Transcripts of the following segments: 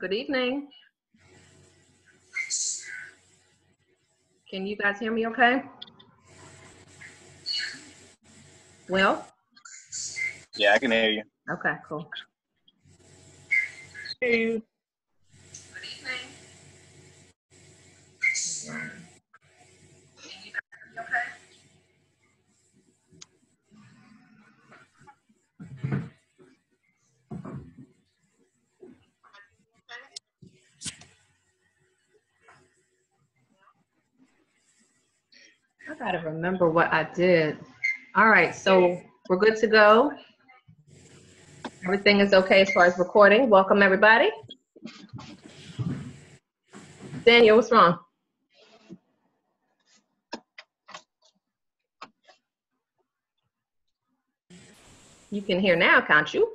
Good evening. Can you guys hear me okay? Well? Yeah, I can hear you. Okay, cool. Hear you. Good evening. Can you guys hear me okay? I gotta remember what I did. All right, so we're good to go. Everything is okay as far as recording. Welcome, everybody. Daniel, what's wrong? You can hear now, can't you?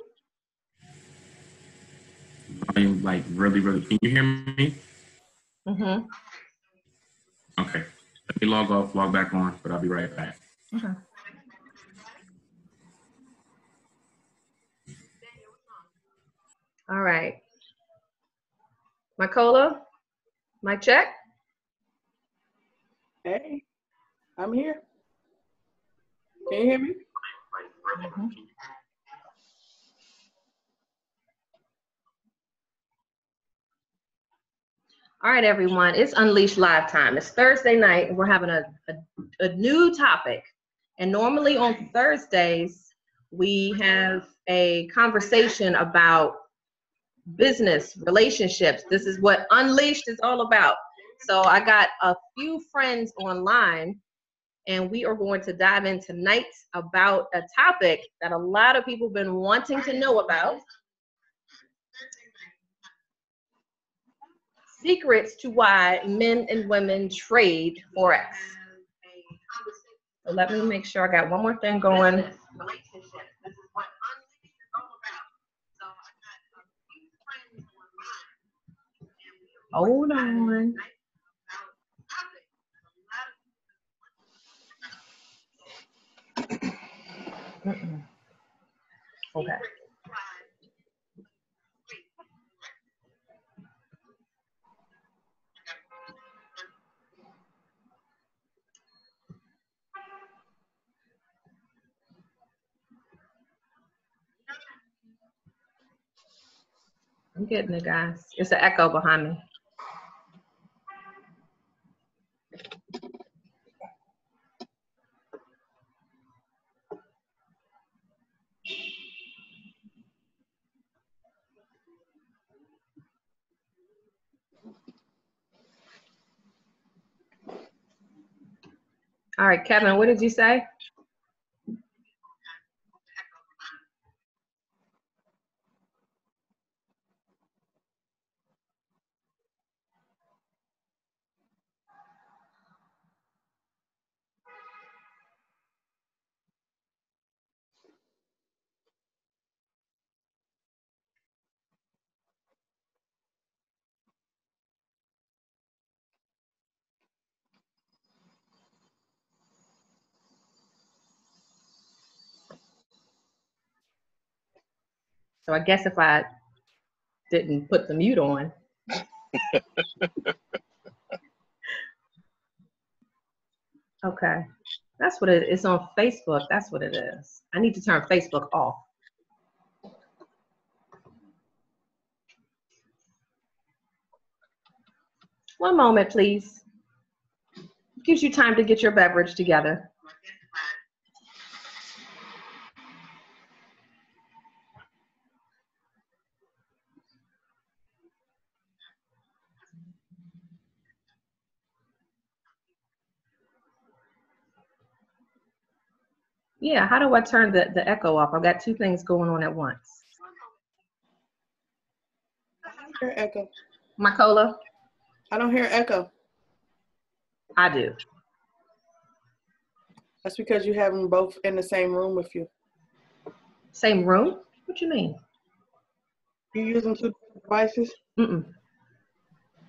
I'm like really, can you hear me? Mm-hmm. Okay. Let me log off, log back on, but I'll be right back. Okay. All right. Mykola, mic check. Hey, I'm here. Can you hear me? Mm-hmm. All right, everyone, it's Unleashed Live time. It's Thursday night, and we're having a new topic. And normally on Thursdays, we have a conversation about business, relationships. This is what Unleashed is all about. So I got a few friends online, and we are going to dive in tonight about a topic that a lot of people have been wanting to know about. Secrets to why men and women trade Forex. So let me make sure I got one more thing going. Hold on. Okay. I'm getting it, guys. It's an echo behind me. All right, Kevin, what did you say? So I guess if I didn't put the mute on. Okay, that's what it is on Facebook. That's what it is. I need to turn Facebook off. One moment, please. Gives you time to get your beverage together. Yeah, how do I turn the echo off? I've got two things going on at once. I don't hear echo. Mykola? I don't hear echo. I do. That's because you have them both in the same room with you. Same room? What you mean? You using two devices? Mm-mm.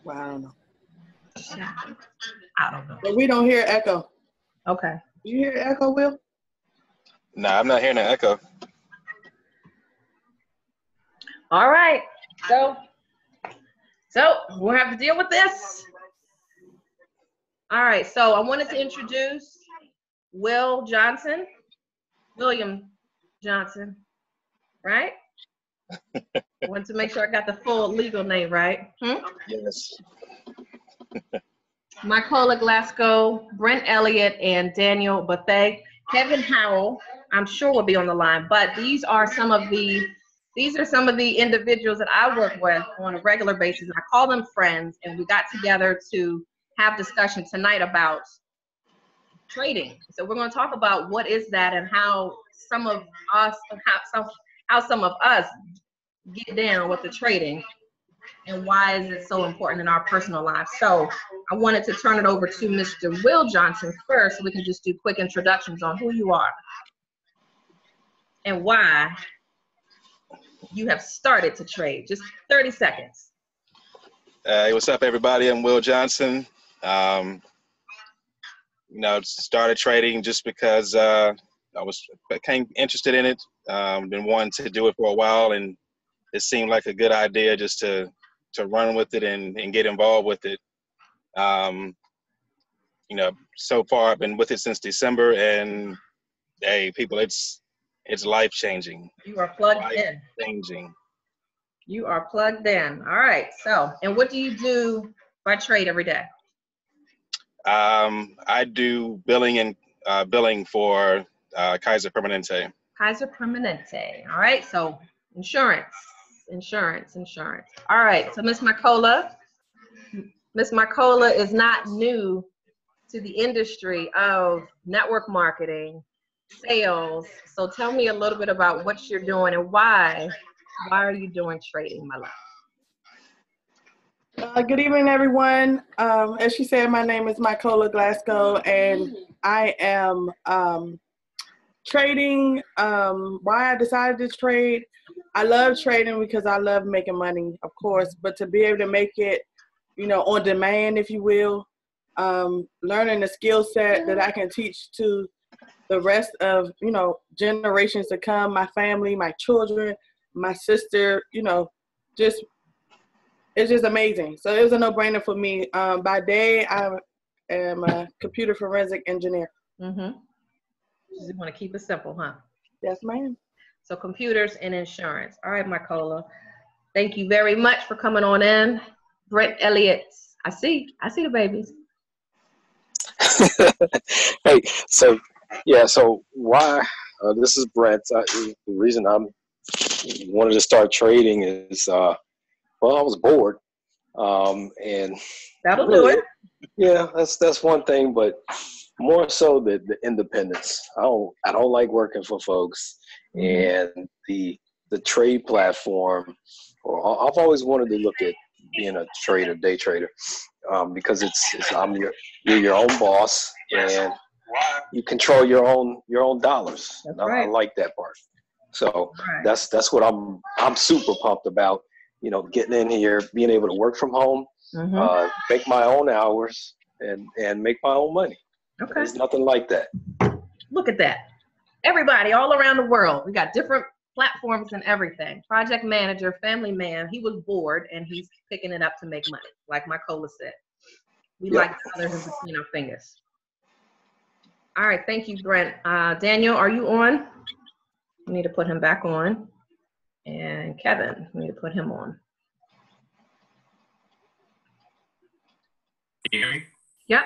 Well, I don't know. I don't know. But we don't hear echo. Okay. You hear echo, Will? Nah, I'm not hearing an echo. All right. So So we'll have to deal with this. All right, so I wanted to introduce William Johnson, right? I wanted to make sure I got the full legal name right. Yes. Mykola Glasgow, Brent Elliott, and Daniel Bethea. Kevin Howell, I'm sure will be on the line, but these are some of the individuals that I work with on a regular basis. I call them friends, and we got together to have discussion tonight about trading. So we're going to talk about what is that and how some of us get down with the trading and why is it so important in our personal lives. So I wanted to turn it over to Mr. Will Johnson first so we can just do quick introductions on who you are and why you have started to trade. Just 30 seconds. Hey, what's up, everybody? I'm Will Johnson. Started trading just because I became interested in it. Been wanting to do it for a while, and it seemed like a good idea just to run with it and get involved with it. So far I've been with it since December, and hey, people, it's life-changing. You are plugged in. Life-changing. You are plugged in. All right. So, and what do you do by trade every day? I do billing for Kaiser Permanente. Kaiser Permanente. All right. So insurance. All right. So Miss Mykola is not new to the industry of network marketing, sales. So tell me a little bit about what you're doing and why are you doing trading, my love? Good evening, everyone. As she said, my name is Mykola Glasgow, and I am trading. Why I decided to trade, I love trading because I love making money, of course, but to be able to make it, on demand, if you will, learning a skill set that I can teach to the rest of, generations to come, my family, my children, my sister, it's just amazing. So it was a no-brainer for me. By day, I am a computer forensic engineer. Mm-hmm. You just want to keep it simple, huh? Yes, ma'am. So computers and insurance. All right, Mykola. Thank you very much for coming on in. Brent Elliott. I see the babies. Hey, so why this is Brent. The reason I wanted to start trading is I was bored, and that'll really, do it. Yeah, that's one thing, but more so the independence. I don't like working for folks, and the trade platform. I've always wanted to look at being a day trader, because you're your own boss and you control your own dollars. Right. I like that part. So that's what I'm super pumped about. Getting in here, being able to work from home, make my own hours, and make my own money. Okay. There's nothing like that. Look at that. Everybody all around the world. We got different platforms and everything. Project manager, family man, he was bored and he's picking it up to make money, like Mykola said. We like others between our fingers. All right, thank you, Brent. Daniel, are you on? We need to put him back on. And Kevin, we need to put him on. Can you hear me? Yep.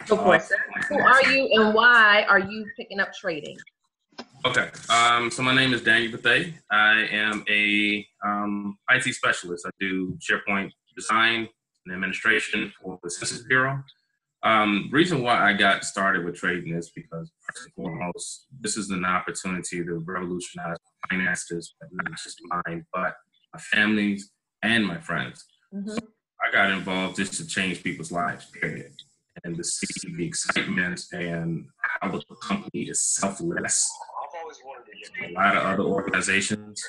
Go for it, sir. Who are you and why are you picking up trading? Okay. So my name is Daniel Bethea. I am a IT specialist. I do SharePoint design and administration for the Census Bureau. Reason why I got started with trading is because, first and foremost, this is an opportunity to revolutionize finances, not just mine, but my family's and my friends. So I got involved just to change people's lives, period. And to see the excitement and how the company is selfless. A lot of other organizations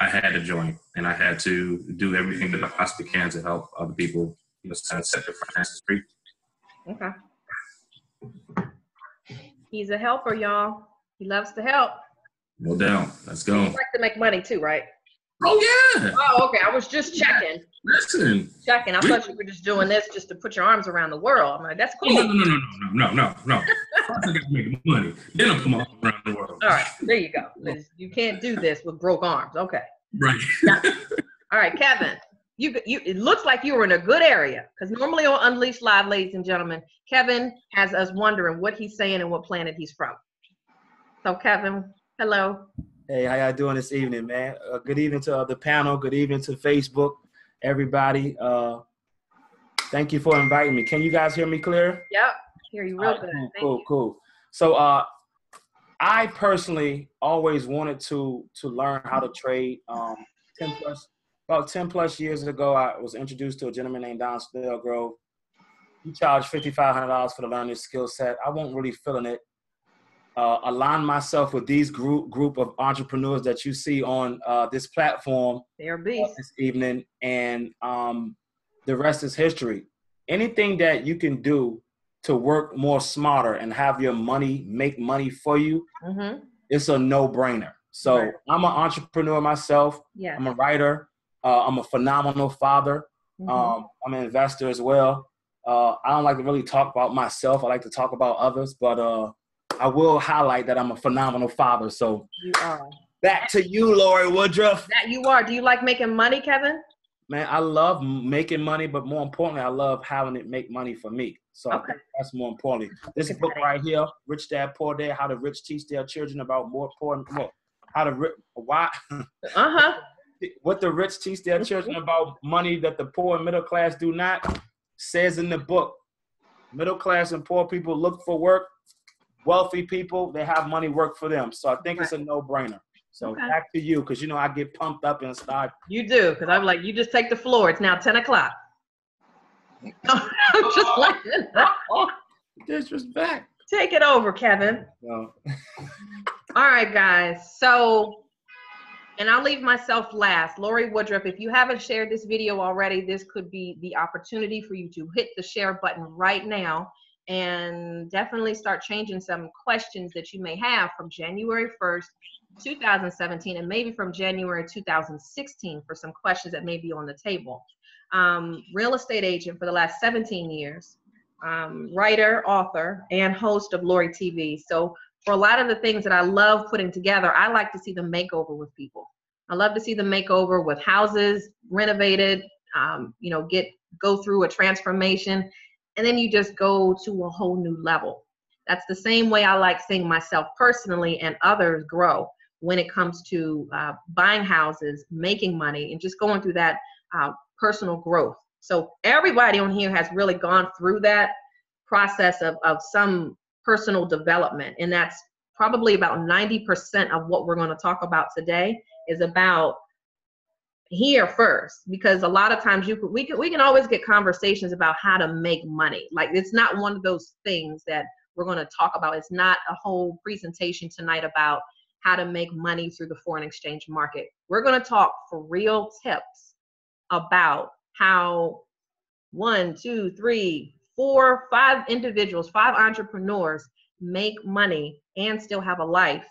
I had to join, and I had to do everything that I possibly can to help other people, set their finances free. Okay. He's a helper, y'all. He loves to help. No doubt. Let's go. He likes to make money too, right? Oh yeah. Oh, okay. I was just checking. Listen. Checking. I thought you were just doing this just to put your arms around the world. I'm like, that's cool. No. First I gotta make money. Then I'll put my arms around the world. All right, there you go. You can't do this with broke arms. Okay. Right. All right, Kevin. It looks like you were in a good area, because normally on Unleashed Live, ladies and gentlemen, Kevin has us wondering what he's saying and what planet he's from. So Kevin, hello. Hey, how y'all doing this evening, man? Good evening to the panel. Good evening to Facebook, everybody. Thank you for inviting me. Can you guys hear me clear? Yep, hear you real good. Cool. So I personally always wanted to learn how to trade. About 10 plus years ago, I was introduced to a gentleman named Don Spellgrove. He charged $5,500 for to learn this skill set. I wasn't really feeling it. Align myself with these group of entrepreneurs that you see on this platform this evening, and the rest is history. Anything that you can do to work more smarter and have your money make money for you, it's a no-brainer. So I'm an entrepreneur myself. Yeah. I'm a writer. I'm a phenomenal father. I'm an investor as well. I don't like to really talk about myself. I like to talk about others, but I will highlight that I'm a phenomenal father. So you are. Back to you, Lorie Woodruff. That you are. Do you like making money, Kevin? Man, I love making money, but more importantly, I love having it make money for me. So I think that's more importantly. This book right here, Rich Dad, Poor Dad, How the Rich Teach Their Children About More Poor and More. What the rich teach their children about money that the poor and middle class do not, says in the book. Middle class and poor people look for work. Wealthy people, they have money work for them. So I think it's a no-brainer. So back to you, because, I get pumped up and start. You do, because I'm like, you just take the floor. It's now 10 o'clock. I'm just like, disrespect. Take it over, Kevin. No. All right, guys. So, and I'll leave myself last. Lorie Woodruff, if you haven't shared this video already, this could be the opportunity for you to hit the share button right now and definitely start changing some questions that you may have from January 1st, 2017, and maybe from January 2016 for some questions that may be on the table. Real estate agent for the last 17 years, writer, author, and host of Lorie TV. So for a lot of the things that I love putting together, I like to see the makeover with people. I love to see the makeover with houses renovated, go through a transformation, and then you just go to a whole new level. That's the same way I like seeing myself personally and others grow when it comes to buying houses, making money, and just going through that personal growth. So everybody on here has really gone through that process of some personal development, and that's probably about 90% of what we're going to talk about today is about here first, because a lot of times we can always get conversations about how to make money. Like, it's not one of those things that we're going to talk about. It's not a whole presentation tonight about how to make money through the foreign exchange market. We're going to talk for real tips about how 1, 2, 3, 4, 5 individuals, 5 entrepreneurs make money and still have a life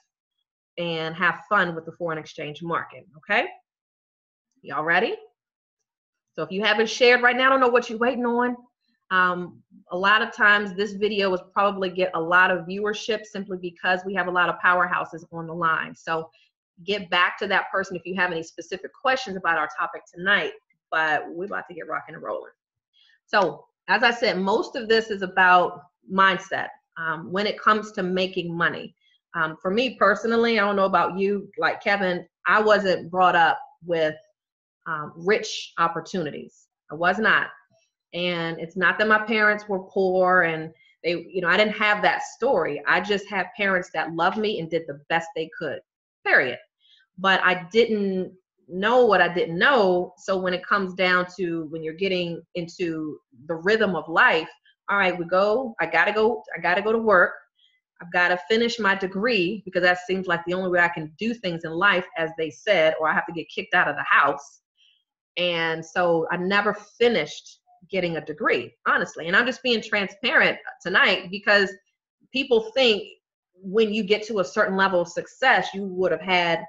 and have fun with the foreign exchange market. Okay? Y'all ready? So if you haven't shared right now, I don't know what you're waiting on. A lot of times this video will probably get a lot of viewership simply because we have a lot of powerhouses on the line. So get back to that person if you have any specific questions about our topic tonight, but we're about to get rocking and rolling. So as I said, most of this is about mindset when it comes to making money. For me personally, I don't know about you, like Kevin, I wasn't brought up with rich opportunities. I was not. And it's not that my parents were poor and they, I didn't have that story. I just had parents that loved me and did the best they could, period. But I didn't know what I didn't know. So when it comes down to when you're getting into the rhythm of life, all right, I gotta go to work. I've got to finish my degree because that seems like the only way I can do things in life, as they said, or I have to get kicked out of the house. And so I never finished getting a degree, honestly. And I'm just being transparent tonight because people think when you get to a certain level of success, you would have had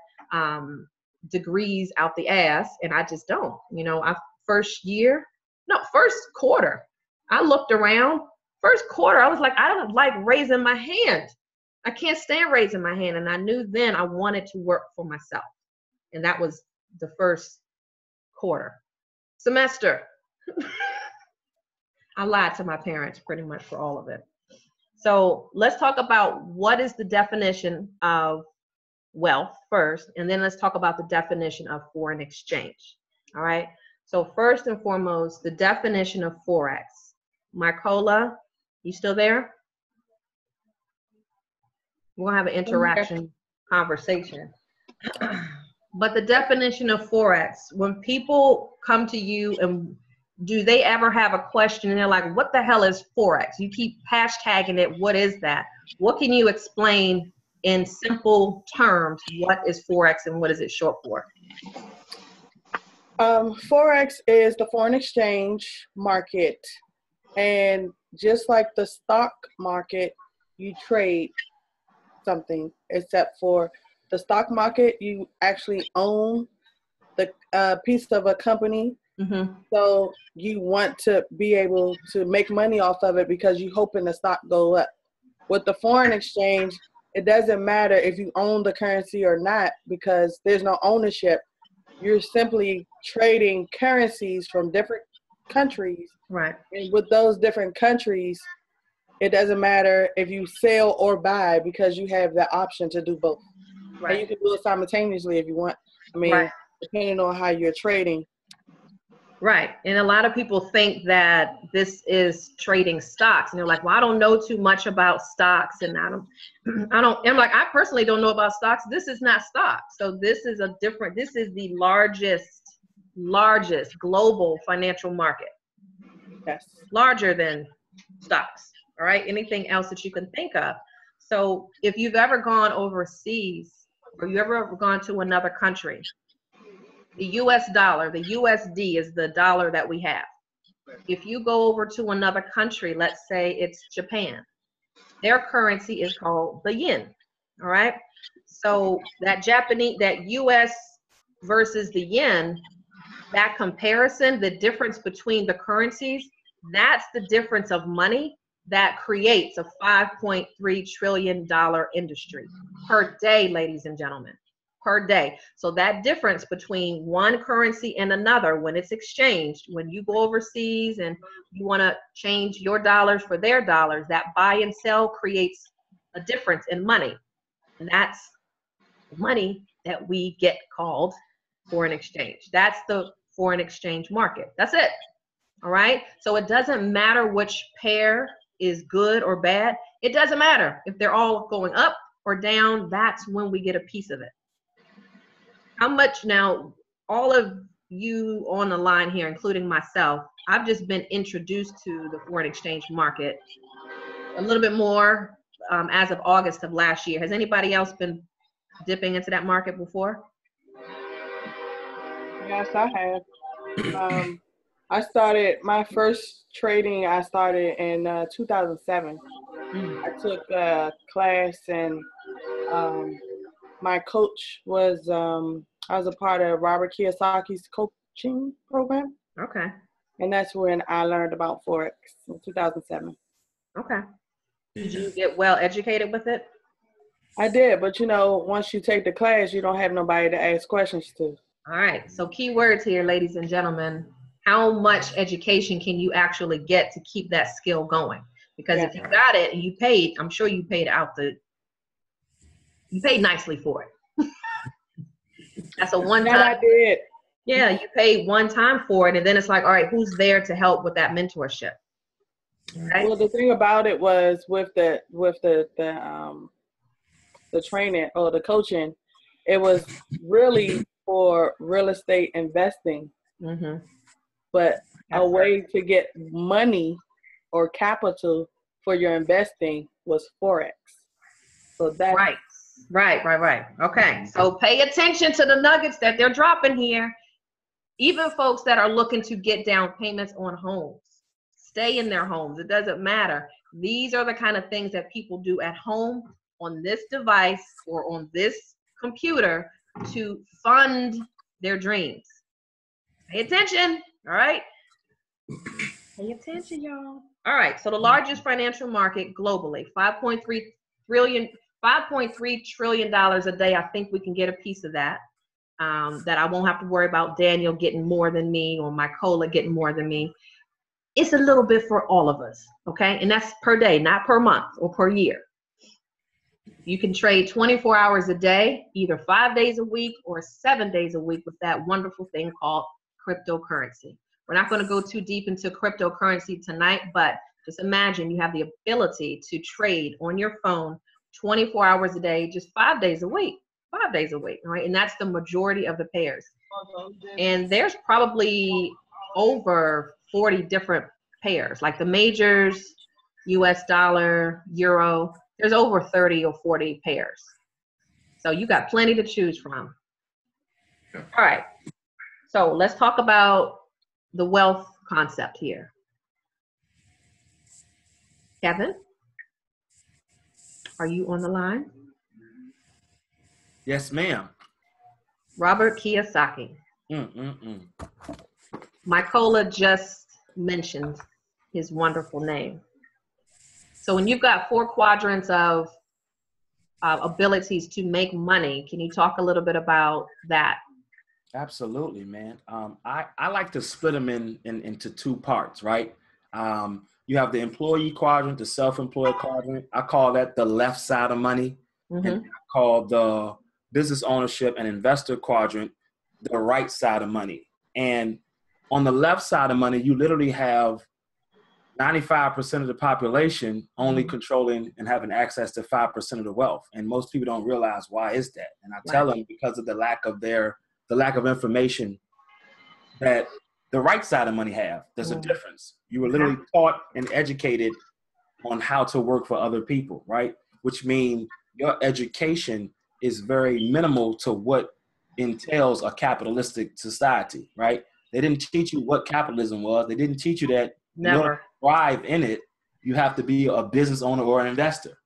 degrees out the ass, and I just don't. You know, first quarter, I looked around. First quarter, I was like, I don't like raising my hand. I can't stand raising my hand. And I knew then I wanted to work for myself. And that was the first semester. I lied to my parents pretty much for all of it. So let's talk about what is the definition of wealth first, and then let's talk about the definition of foreign exchange. All right. So first and foremost, the definition of Forex. Marcola, you still there? We're gonna have an interaction conversation. But the definition of Forex, when people come to you, and do they ever have a question and they're like, what the hell is Forex? You keep hashtagging it. What is that? What can you explain in simple terms? What is Forex and what is it short for? Forex is the foreign exchange market. And just like the stock market, you trade something, except for the stock market, you actually own the piece of a company. Mm-hmm. So you want to be able to make money off of it because you hoping the stock go up. With the foreign exchange, it doesn't matter if you own the currency or not because there's no ownership. You're simply trading currencies from different countries. Right. And with those different countries, it doesn't matter if you sell or buy because you have the option to do both. Right. And you can do it simultaneously if you want. I mean, right. Depending on how you're trading. Right. And a lot of people think that this is trading stocks. And they're like, well, I don't know too much about stocks. And I'm like, I personally don't know about stocks. This is not stocks. So this is this is the largest global financial market. Yes. Larger than stocks. All right. Anything else that you can think of. So if you've ever gone overseas or you've ever gone to another country, the US dollar, the USD is the dollar that we have. If you go over to another country, let's say it's Japan, their currency is called the yen. All right. So that US versus the yen, that comparison, the difference between the currencies, that's the difference of money that creates a $5.3 trillion industry per day, ladies and gentlemen, per day. So that difference between one currency and another, when it's exchanged, when you go overseas and you want to change your dollars for their dollars, that buy and sell creates a difference in money. And that's money that we get called foreign exchange. That's the foreign exchange market. That's it. All right. So it doesn't matter which pair is good or bad. It doesn't matter if they're all going up or down. That's when we get a piece of it. How much now, all of you on the line here, including myself, I've just been introduced to the foreign exchange market a little bit more as of August of last year. Has anybody else been dipping into that market before? Yes, I have. I started my first trading. I started in 2007. I took a class, and my coach was. I was a part of Robert Kiyosaki's coaching program. Okay. And that's when I learned about Forex in 2007. Okay. Did you get well educated with it? I did, but once you take the class, you don't have nobody to ask questions to. All right. So key words here, ladies and gentlemen. How much education can you actually get to keep that skill going? Because if you got it and you paid, I'm sure you paid you paid nicely for it. That's a one time. I did. Yeah, you paid one time for it, and then it's like, all right, who's there to help with that mentorship? Right? Well, the thing about it was with the training or the coaching, it was really for real estate investing. Mm-hmm. But a way to get money or capital for your investing was Forex. So that's right. Okay. So pay attention to the nuggets that they're dropping here. Even folks that are looking to get down payments on homes, stay in their homes. It doesn't matter. These are the kind of things that people do at home on this device or on this computer to fund their dreams. Pay attention, all right? Pay attention, y'all. All right, so the largest financial market globally, $5.3 trillion a day. I think we can get a piece of that. That I won't have to worry about Daniel getting more than me or my cola getting more than me. It's a little bit for all of us, okay? And that's per day, not per month or per year. You can trade 24 hours a day, either 5 days a week or 7 days a week with that wonderful thing called cryptocurrency. We're not going to go too deep into cryptocurrency tonight, but just imagine you have the ability to trade on your phone 24 hours a day, just 5 days a week. 5 days a week, right? And that's the majority of the pairs. And there's probably over 40 different pairs, like the majors, US dollar, euro. There's over 30 or 40 pairs. So you got plenty to choose from. All right. So let's talk about the wealth concept here. Kevin, are you on the line? Yes, ma'am. Robert Kiyosaki. Mykola just mentioned his wonderful name. So when you've got 4 quadrants of abilities to make money, can you talk a little bit about that? Absolutely, man. I like to split them into 2 parts, right? You have the employee quadrant, the self-employed quadrant. I call that the left side of money. And I call the business ownership and investor quadrant the right side of money. And on the left side of money, you literally have 95% of the population only controlling and having access to 5% of the wealth. And most people don't realize why is that. And I tell them because of the lack of information that the right side of money have. There's a difference. You were literally taught and educated on how to work for other people, right? Which means your education is very minimal to what entails a capitalistic society, right? They didn't teach you what capitalism was. They didn't teach you that in order to thrive in it, you have to be a business owner or an investor.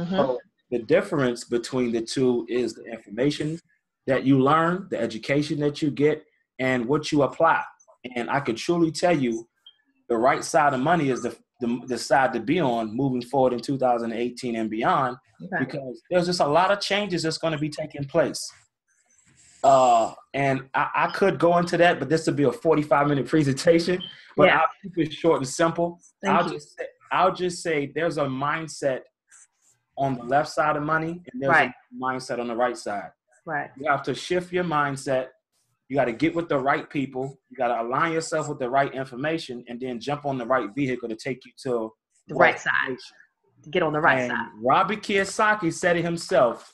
So the difference between the two is the information that you learn, the education that you get, and what you apply. And I could truly tell you the right side of money is the side to be on moving forward in 2018 and beyond, because there's just a lot of changes that's going to be taking place. And I could go into that, but this would be a 45-minute presentation, but I'll keep it short and simple. I'll just say there's a mindset on the left side of money and there's a mindset on the right side. Right. You have to shift your mindset. You got to get with the right people. You got to align yourself with the right information and then jump on the right vehicle to take you to the right side. To get on the right side. Robert Kiyosaki said it himself.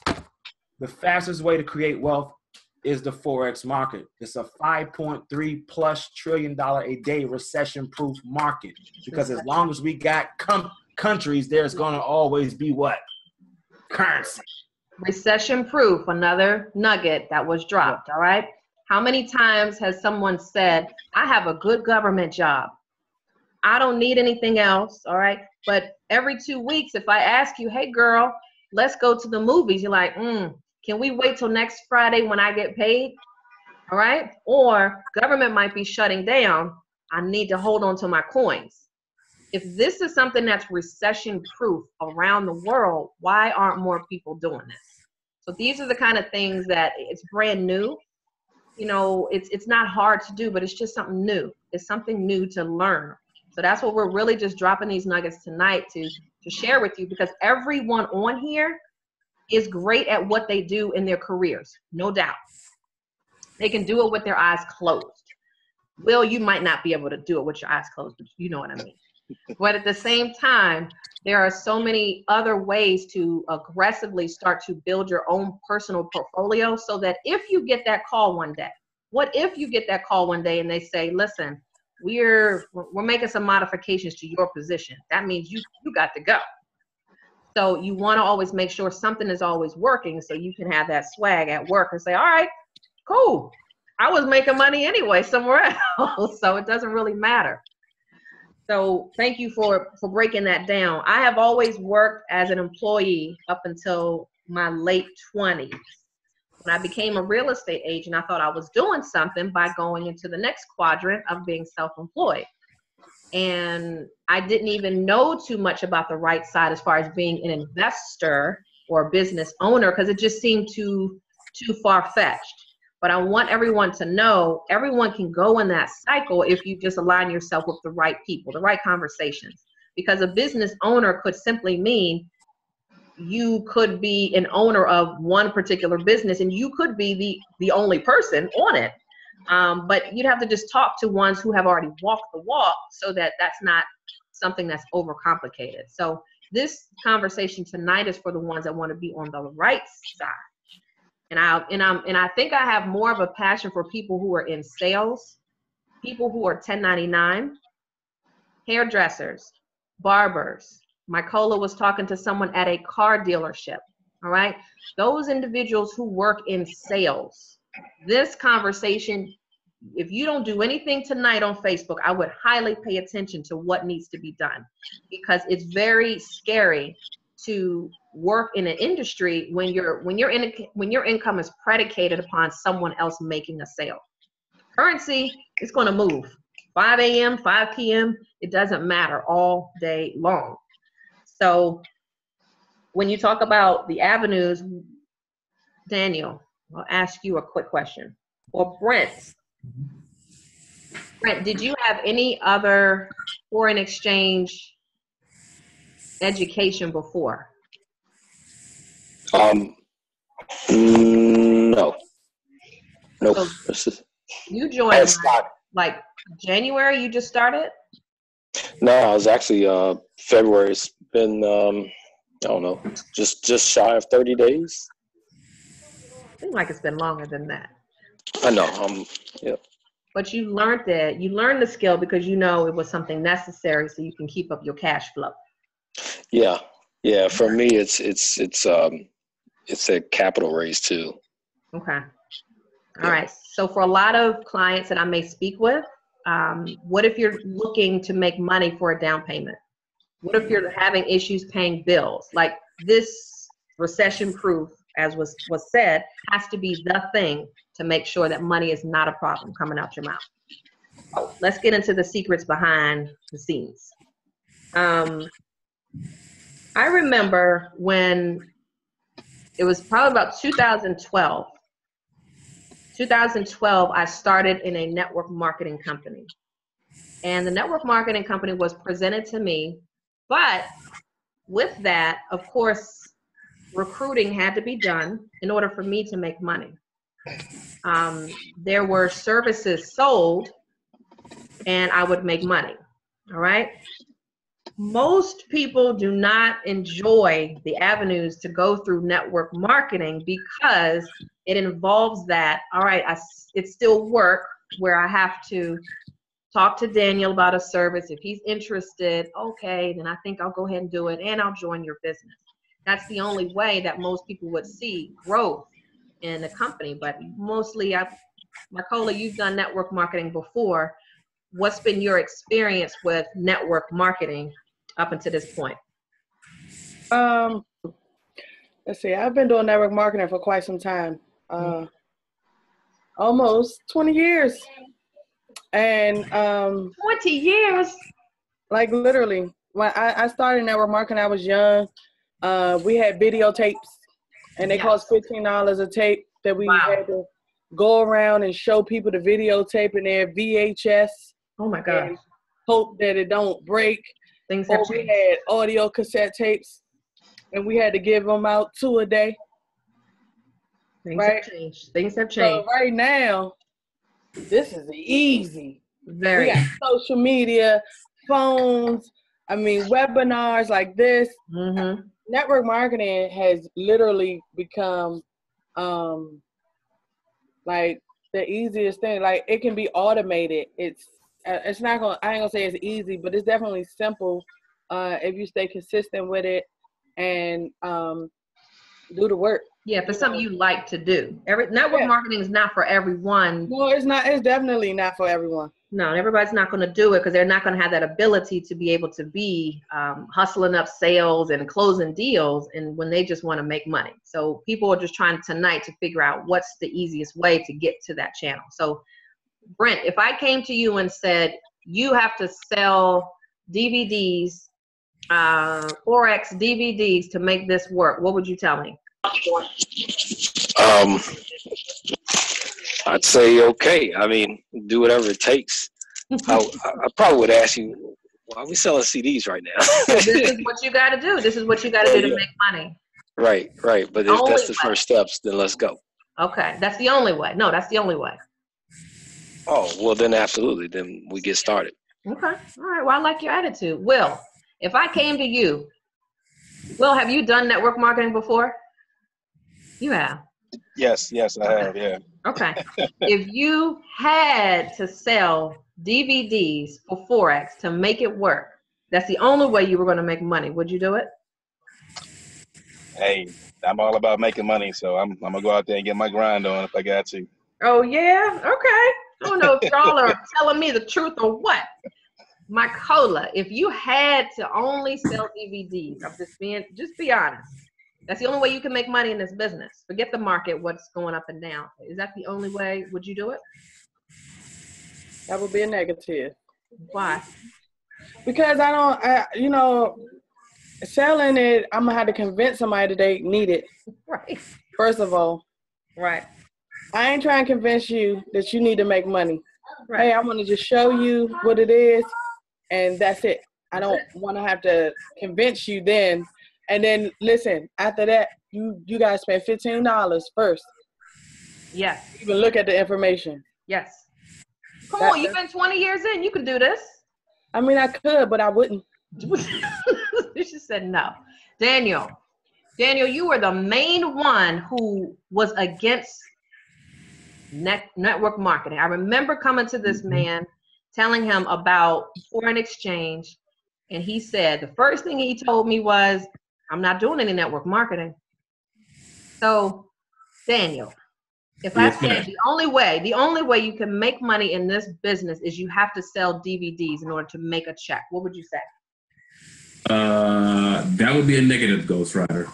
The fastest way to create wealth is the Forex market. It's a $5.3+ trillion a day recession-proof market. Because as long as we got countries, there's going to always be what? Currency. Recession-proof, another nugget that was dropped, all right? How many times has someone said, I have a good government job. I don't need anything else, all right? But every 2 weeks, if I ask you, hey, girl, let's go to the movies, you're like, can we wait till next Friday when I get paid? All right? Or government might be shutting down. I need to hold on to my coins. If this is something that's recession-proof around the world, why aren't more people doing this? So these are the kind of things that it's brand new. You know, it's not hard to do, but it's just something new. It's something new to learn. So that's what we're really just dropping these nuggets tonight to share with you, because everyone on here is great at what they do in their careers, no doubt. They can do it with their eyes closed. Will, you might not be able to do it with your eyes closed, but you know what I mean. But at the same time, there are so many other ways to aggressively start to build your own personal portfolio, so that if you get that call one day, what if you get that call one day and they say, listen, we're making some modifications to your position. That means you got to go. So you want to always make sure something is always working, so you can have that swag at work and say, all right, cool. I was making money anyway somewhere else, so it doesn't really matter. So thank you for breaking that down. I have always worked as an employee up until my late 20s. When I became a real estate agent, I thought I was doing something by going into the next quadrant of being self-employed. And I didn't even know too much about the right side as far as being an investor or a business owner, because it just seemed too far-fetched. But I want everyone to know everyone can go in that cycle if you just align yourself with the right people, the right conversations. Because a business owner could simply mean you could be an owner of one particular business and you could be the only person on it. But you'd have to just talk to ones who have already walked the walk so that that's not something that's overcomplicated. So this conversation tonight is for the ones that want to be on the right side. And I think I have more of a passion for people who are in sales, people who are 1099, hairdressers, barbers. Mykola was talking to someone at a car dealership, all right? Those individuals who work in sales. This conversation, if you don't do anything tonight on Facebook, I would highly pay attention to what needs to be done, because it's very scary to work in an industry when your income is predicated upon someone else making a sale. Currency is going to move 5 a.m., 5 p.m. It doesn't matter, all day long. So when you talk about the avenues, Daniel, I'll ask you a quick question. Or Brent, did you have any other foreign exchange education before? No. Nope. So you joined like January, you just started? No, I was actually February. It's been I don't know, just shy of 30 days. Seems like it's been longer than that. I know. Yeah. But you learned it. You learned the skill because you know it was something necessary so you can keep up your cash flow. Yeah. Yeah. For me, it's a capital raise too. Okay. All right. So for a lot of clients that I may speak with, what if you're looking to make money for a down payment? What if you're having issues paying bills? Like this recession proof, as was said, has to be the thing to make sure that money is not a problem coming out your mouth. So let's get into the secrets behind the scenes. I remember when it was probably about 2012. 2012, I started in a network marketing company. And the network marketing company was presented to me. But with that, of course, recruiting had to be done in order for me to make money. There were services sold and I would make money, all right? Most people do not enjoy the avenues to go through network marketing because it involves that, all right, it's still work where I have to talk to Daniel about a service. If he's interested, okay, then I think I'll go ahead and do it and I'll join your business. That's the only way that most people would see growth in the company. But mostly, Mykola, you've done network marketing before. What's been your experience with network marketing up until this point? Let's see, I've been doing network marketing for quite some time. Almost 20 years. And 20 years? Like literally, when I started network marketing, I was young. We had videotapes, and they cost $15 a tape that we had to go around and show people the videotape in their VHS. Oh my God. Hope that it don't break. Things have changed. We had audio cassette tapes, and we had to give them out 2 a day. Things have changed. Things have changed. So right now, this is easy. Very. We got social media, phones, webinars like this. Mm-hmm. Network marketing has literally become like the easiest thing. Like it can be automated. It's not gonna, I ain't gonna say it's easy, but it's definitely simple if you stay consistent with it and do the work. Yeah, if it's something you like to do. Network marketing is not for everyone. No, it's not. It's definitely not for everyone. No, everybody's not going to do it because they're not going to have that ability to be able to be hustling up sales and closing deals, and when they just want to make money. So people are just trying tonight to figure out what's the easiest way to get to that channel. So Brent, if I came to you and said, you have to sell DVDs, Forex DVDs to make this work, what would you tell me? I'd say, okay. I mean, do whatever it takes. I probably would ask you, why are we selling CDs right now? This is what you got to do. This is what you got to do to make money. Right. But if that's the first steps, then let's go. Okay. That's the only way. No, that's the only way. Oh, well, then absolutely. Then we get started. Okay. All right. Well, I like your attitude. Will, if I came to you, Will, have you done network marketing before? You have. Yes, I have, yeah. Okay. If you had to sell DVDs for Forex to make it work, that's the only way you were going to make money, would you do it? Hey, I'm all about making money, so I'm going to go out there and get my grind on if I got to. Oh, yeah? Okay. I don't know if y'all are telling me the truth or what. My cola, if you had to only sell DVDs, just be honest. That's the only way you can make money in this business. Forget the market, what's going up and down. Is that the only way? Would you do it? That would be a negative. Why? Because selling it, I'm going to have to convince somebody that they need it. Right. First of all. Right. I ain't trying to convince you that you need to make money. Right. Hey, I want to just show you what it is, and that's it. I don't want to have to convince you then. And then, listen, after that, you guys spend $15 first. Yes. Even look at the information. Yes. Come on, you've been 20 years in. You can do this. I mean, I could, but I wouldn't. You just said no. Daniel, you were the main one who was against network marketing. I remember coming to this man, telling him about foreign exchange, and he said the first thing he told me was, I'm not doing any network marketing. So, Daniel, if I said the only way you can make money in this business is you have to sell DVDs in order to make a check, what would you say? That would be a negative, Ghost Rider.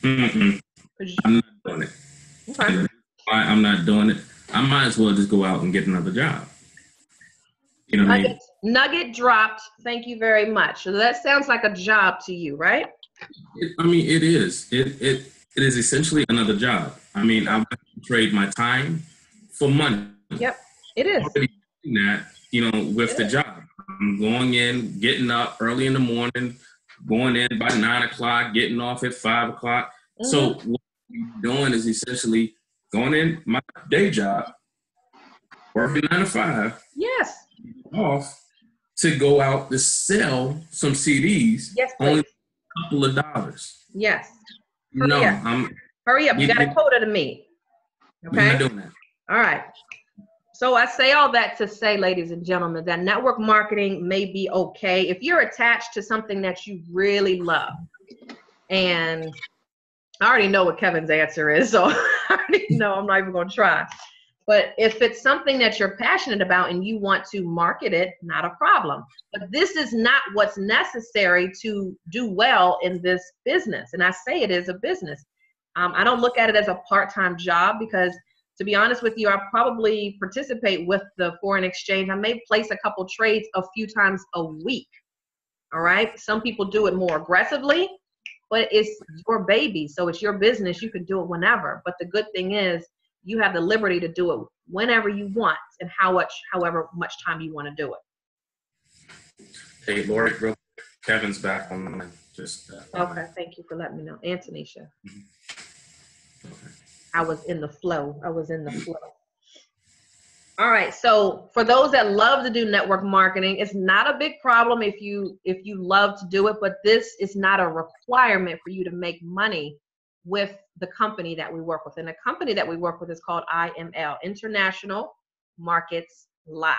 I'm not doing it. Okay. I'm not doing it. I might as well just go out and get another job. You know what I mean? Nugget dropped. Thank you very much. So that sounds like a job to you, right? It is. It is essentially another job. I mean, I want to trade my time for money. Yep, it is. I'm already doing that, with the job. I'm going in, getting up early in the morning, going in by 9 o'clock, getting off at 5 o'clock. Mm-hmm. So what I'm doing is essentially going in my day job, working 9 to 5. Yes. Off to go out to sell some CDs. Yes, only a couple of dollars. Yes. Hurry up. You got a quota to meet. Okay. I'm not doing that. All right. So I say all that to say, ladies and gentlemen, that network marketing may be okay if you're attached to something that you really love. And I already know what Kevin's answer is, so I already know I'm not even going to try. But if it's something that you're passionate about and you want to market it, not a problem. But this is not what's necessary to do well in this business. And I say it is a business. I don't look at it as a part-time job because, to be honest with you, I probably participate with the foreign exchange. I may place a couple trades a few times a week. All right. Some people do it more aggressively, but it's your baby. So it's your business. You can do it whenever. But the good thing is, you have the liberty to do it whenever you want and however much time you want to do it. Hey, Lorie, real quick, Kevin's back on the line. Okay, thank you for letting me know. Antonisha. Okay. I was in the flow. All right, so for those that love to do network marketing, it's not a big problem if you love to do it, but this is not a requirement for you to make money with the company that we work with. And the company that we work with is called IML, International Markets Live.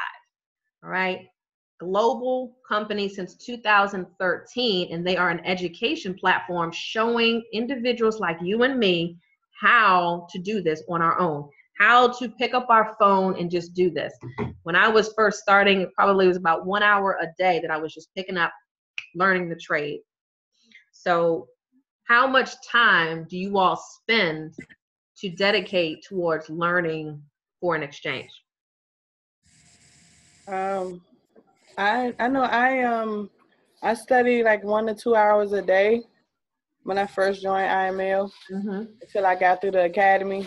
All right. Global company since 2013, and they are an education platform showing individuals like you and me how to do this on our own, how to pick up our phone and just do this. When I was first starting, it probably was about 1 hour a day that I was just picking up, learning the trade. So how much time do you all spend to dedicate towards learning foreign exchange? I know I study like 1 to 2 hours a day when I first joined IML until I got through the academy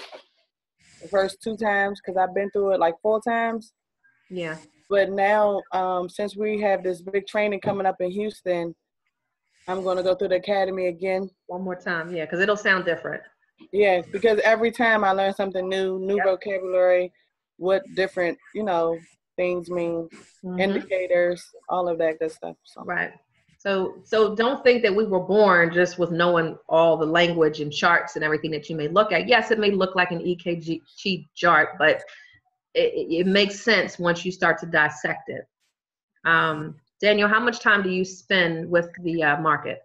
the first 2 times, because I've been through it like 4 times. Yeah. But now, since we have this big training coming up in Houston, I'm going to go through the academy again. One more time, yeah, because it'll sound different. Yes, because every time I learn something new vocabulary, what different, things mean, indicators, all of that good stuff. So. Right. So don't think that we were born just with knowing all the language and charts and everything that you may look at. Yes, it may look like an EKG chart, but it makes sense once you start to dissect it. Daniel, how much time do you spend with the market,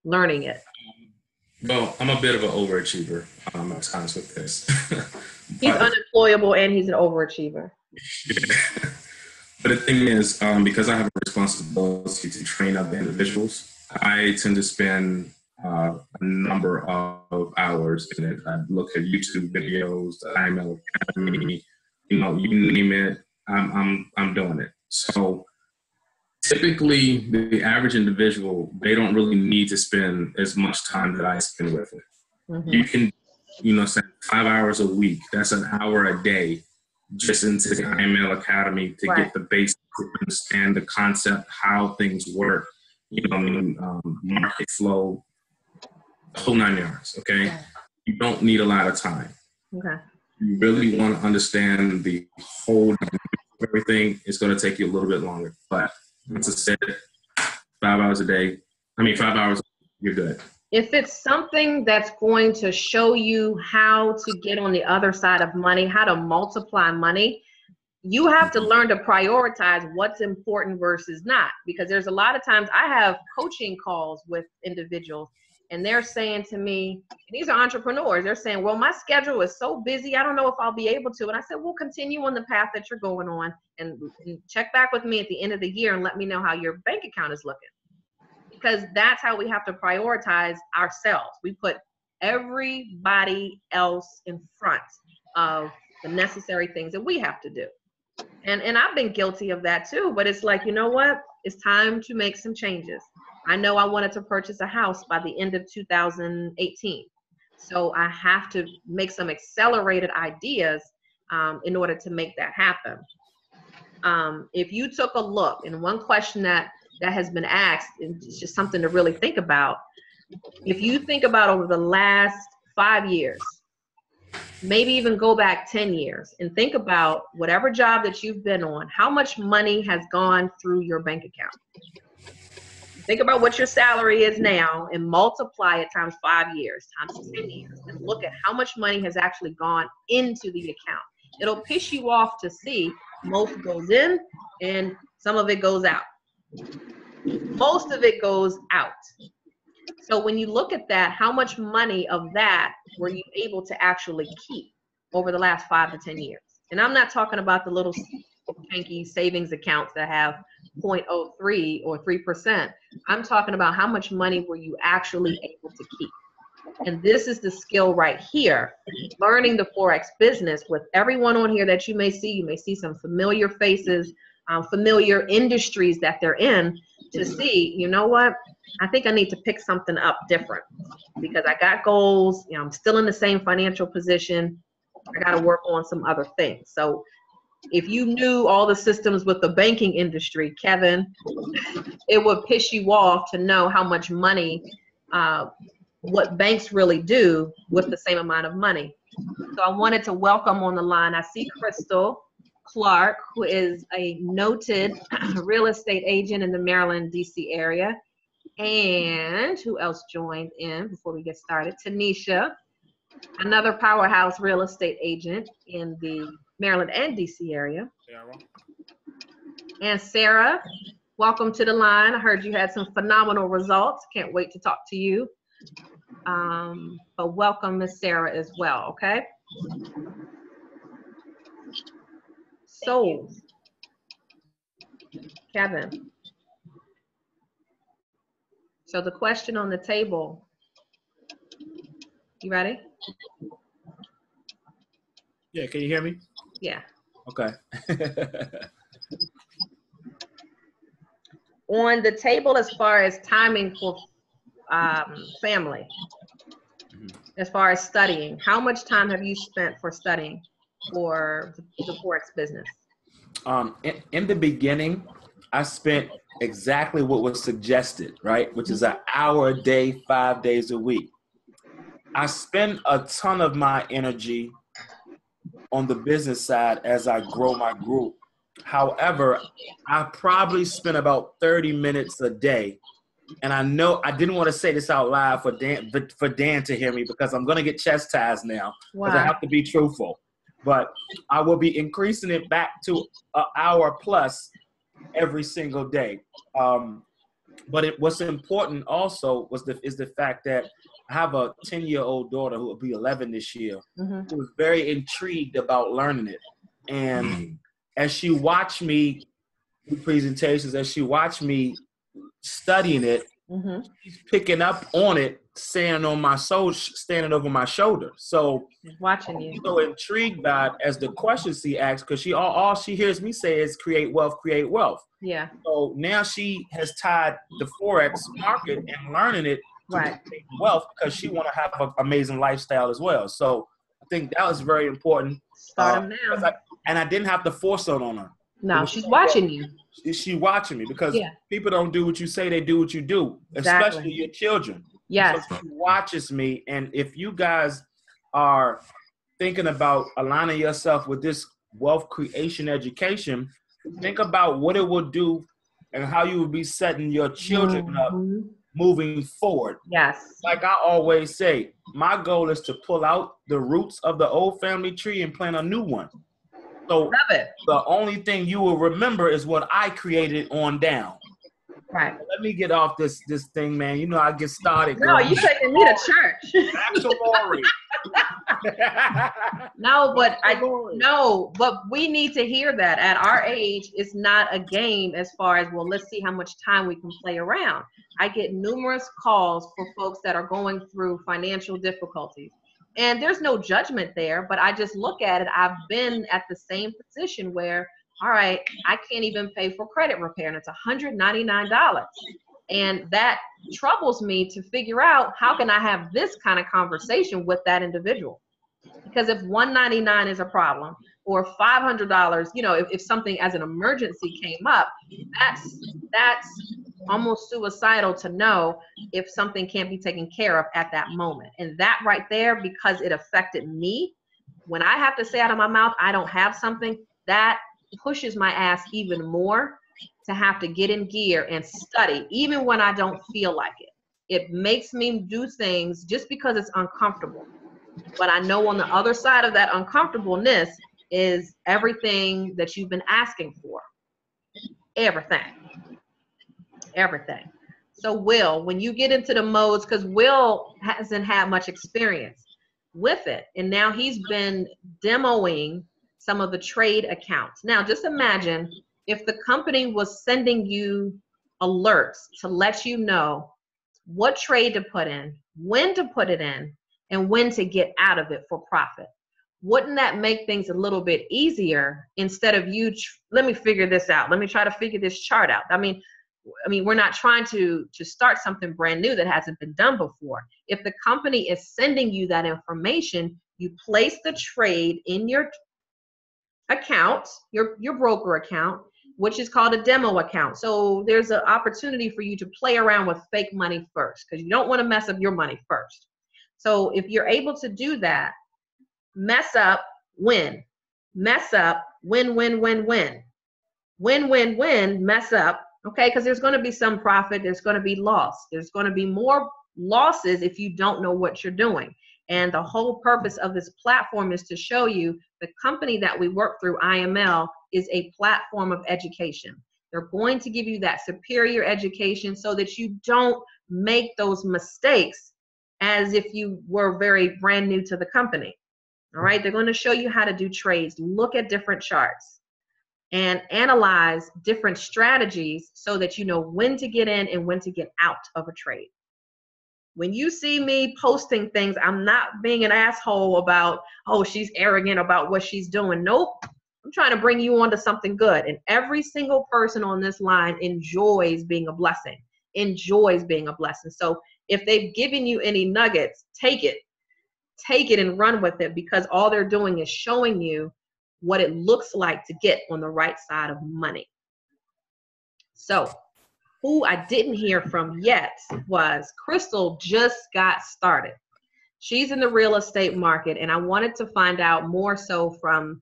learning it? Well, I'm a bit of an overachiever at times with this. He's unemployable and he's an overachiever. Yeah. But the thing is, because I have a responsibility to train other individuals, I tend to spend a number of hours in it. I look at YouTube videos, the IML Academy, you name it, I'm doing it. So typically, the average individual, they don't really need to spend as much time that I spend with it. You can, spend 5 hours a week. That's an hour a day just into the IML Academy to get the basics, to understand the concept, how things work, market flow, the whole 9 yards, okay? Yeah. You don't need a lot of time. Okay. You really want to understand the whole everything. It's going to take you a little bit longer. But once I said 5 hours a day, 5 hours, you're good. If it's something that's going to show you how to get on the other side of money, how to multiply money, you have to learn to prioritize what's important versus not. Because there's a lot of times I have coaching calls with individuals and they're saying to me, these are entrepreneurs, they're saying, well, my schedule is so busy, I don't know if I'll be able to. And I said, well, continue on the path that you're going on and check back with me at the end of the year and let me know how your bank account is looking. Because that's how we have to prioritize ourselves. We put everybody else in front of the necessary things that we have to do. And I've been guilty of that too, but it's like, you know what? It's time to make some changes. I know I wanted to purchase a house by the end of 2018. So I have to make some accelerated ideas in order to make that happen. If you took a look, and one question that has been asked, and it's just something to really think about. If you think about over the last 5 years, maybe even go back 10 years and think about whatever job that you've been on, how much money has gone through your bank account. Think about what your salary is now and multiply it times 5 years, times 10 years, and look at how much money has actually gone into the account. It'll piss you off to see most goes in and some of it goes out. Most of it goes out. So when you look at that, how much money of that were you able to actually keep over the last 5 to 10 years? And I'm not talking about the little hanky savings accounts that have 0.03 or 3%. I'm talking about how much money were you actually able to keep. And this is the skill right here, learning the Forex business with everyone on here that you may see. You may see some familiar faces, familiar industries that they're in, to see, you know what, I think I need to pick something up different because I got goals, I'm still in the same financial position. I got to work on some other things. So if you knew all the systems with the banking industry, Kevin, it would piss you off to know how much money, what banks really do with the same amount of money. So I wanted to welcome on the line, I see Crystal Clark, who is a noted real estate agent in the Maryland, DC area. And who else joined in before we get started? Tanisha, another powerhouse real estate agent in the Maryland and DC area. And Sarah, welcome to the line. I heard you had some phenomenal results. Can't wait to talk to you. But welcome, Miss Sarah, as well, okay? sold. Kevin. So the question on the table, you ready? Yeah, can you hear me? Yeah. Okay. On the table, as far as timing for family, as far as studying, how much time have you spent for studying for the Forex business? In the beginning, I spent exactly what was suggested, right? Which is an hour a day, 5 days a week. I spend a ton of my energy on the business side as I grow my group. However, I probably spend about 30 minutes a day. And I know I didn't want to say this out loud for Dan to hear me because I'm going to get chastised now because I have to be truthful. But I will be increasing it back to an hour plus every single day. But what's important also is the fact that I have a 10-year-old daughter who will be 11 this year, who was very intrigued about learning it. And as she watched me do presentations, as she watched me studying it, she's picking up on it, standing over my shoulder. So watching you. So intrigued by it as the question she asks, because all she hears me say is create wealth, create wealth. Yeah. So now she has tied the Forex market and learning it to create wealth because she want to have an amazing lifestyle as well. So I think that was very important. Start them now. I didn't have to force it on her. No, she's watching you. She's watching me because people don't do what you say, they do what you do, especially your children. Yes. So she watches me, and if you guys are thinking about aligning yourself with this wealth creation education, think about what it will do and how you will be setting your children up moving forward. Yes. Like I always say, my goal is to pull out the roots of the old family tree and plant a new one. So the only thing you will remember is what I created on down. Right. Let me get off this thing, man. You know I get started. No, you taking me to church. Back to Lorie. But we need to hear that. At our age, it's not a game as far as, well, let's see how much time we can play around. I get numerous calls for folks that are going through financial difficulties. And there's no judgment there, but I just look at it. I've been at the same position where, all right, I can't even pay for credit repair, and it's $199. And that troubles me to figure out, how can I have this kind of conversation with that individual? Because if $199 is a problem, or $500, you know, if something as an emergency came up, that's almost suicidal to know if something can't be taken care of at that moment. And that right there, because it affected me, when I have to say out of my mouth, I don't have something, that pushes my ass even more to have to get in gear and study, even when I don't feel like it. It makes me do things just because it's uncomfortable. But I know on the other side of that uncomfortableness is everything that you've been asking for. Everything. So Will, when you get into the modes, because Will hasn't had much experience with it, and now he's been demoing some of the trade accounts. Now, just imagine if the company was sending you alerts to let you know what trade to put in, when to put it in, and when to get out of it for profit. Wouldn't that make things a little bit easier instead of you, let me figure this out. Let me try to figure this chart out. I mean, we're not trying to start something brand new that hasn't been done before. If the company is sending you that information, you place the trade in your account, your broker account, which is called a demo account. So there's an opportunity for you to play around with fake money first, because you don't want to mess up your money first. So if you're able to do that, mess up, win. Mess up, win, win, win, win. Win, win, win, mess up. Okay, because there's going to be some profit, there's going to be loss. There's going to be more losses if you don't know what you're doing. And the whole purpose of this platform is to show you the company that we work through, IML, is a platform of education. They're going to give you that superior education so that you don't make those mistakes as if you were very brand new to the company. All right, they're going to show you how to do trades, look at different charts, and analyze different strategies so that you know when to get in and when to get out of a trade. When you see me posting things, I'm not being an asshole about, oh, she's arrogant about what she's doing. Nope. I'm trying to bring you onto something good. And every single person on this line enjoys being a blessing, enjoys being a blessing. So if they've given you any nuggets, take it and run with it, because all they're doing is showing you what it looks like to get on the right side of money. So who I didn't hear from yet was Crystal. Just got started. She's in the real estate market, and I wanted to find out more so from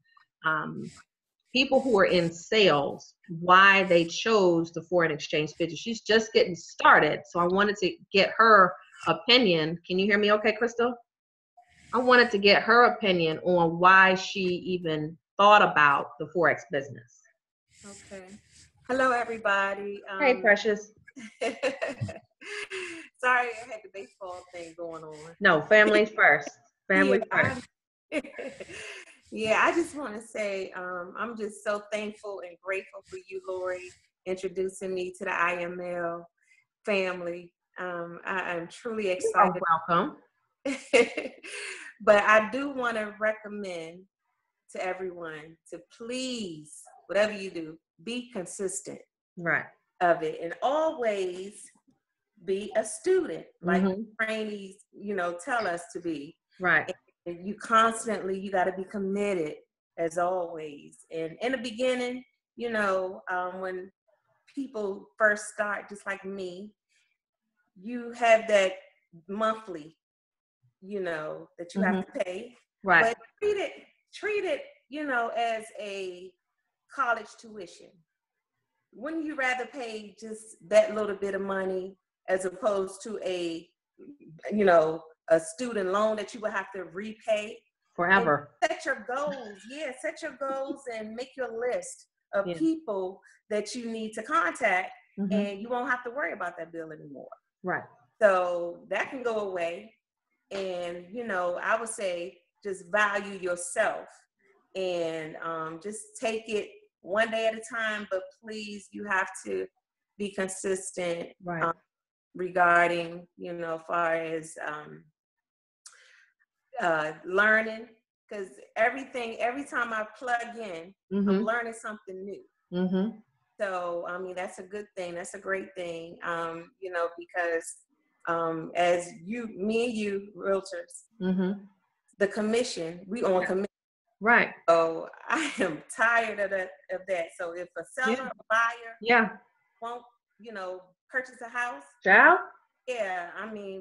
people who are in sales why they chose the foreign exchange futures. She's just getting started, so I wanted to get her opinion. Can you hear me okay, Crystal? I wanted to get her opinion on why she even thought about the Forex business. Okay. Hello, everybody. Hey, Precious. Sorry, I had the baseball thing going on. No, family first. Family first. Yeah, I just want to say I'm just so thankful and grateful for you, Lorie, introducing me to the IML family. I'm truly excited. You're welcome. But I do want to recommend to everyone to please, whatever you do, be consistent. Right. Of it, and always be a student, like trainees, tell us to be. Right. And you constantly, you got to be committed, as always. And in the beginning, when people first start, just like me, you have that monthly, that you have to pay. Right. But treat it, as a college tuition. Wouldn't you rather pay just that little bit of money as opposed to a student loan that you would have to repay forever? And set your goals. Yeah, set your goals and make your list of people that you need to contact, and you won't have to worry about that bill anymore. Right. So that can go away. And, I would say just value yourself and just take it one day at a time, but please, you have to be consistent regarding, as far as learning, because every time I plug in, I'm learning something new. So, that's a good thing. That's a great thing, because as me and you, realtors, the commission, we own commission. Right. So I am tired of that. So if a seller or buyer won't, purchase a house,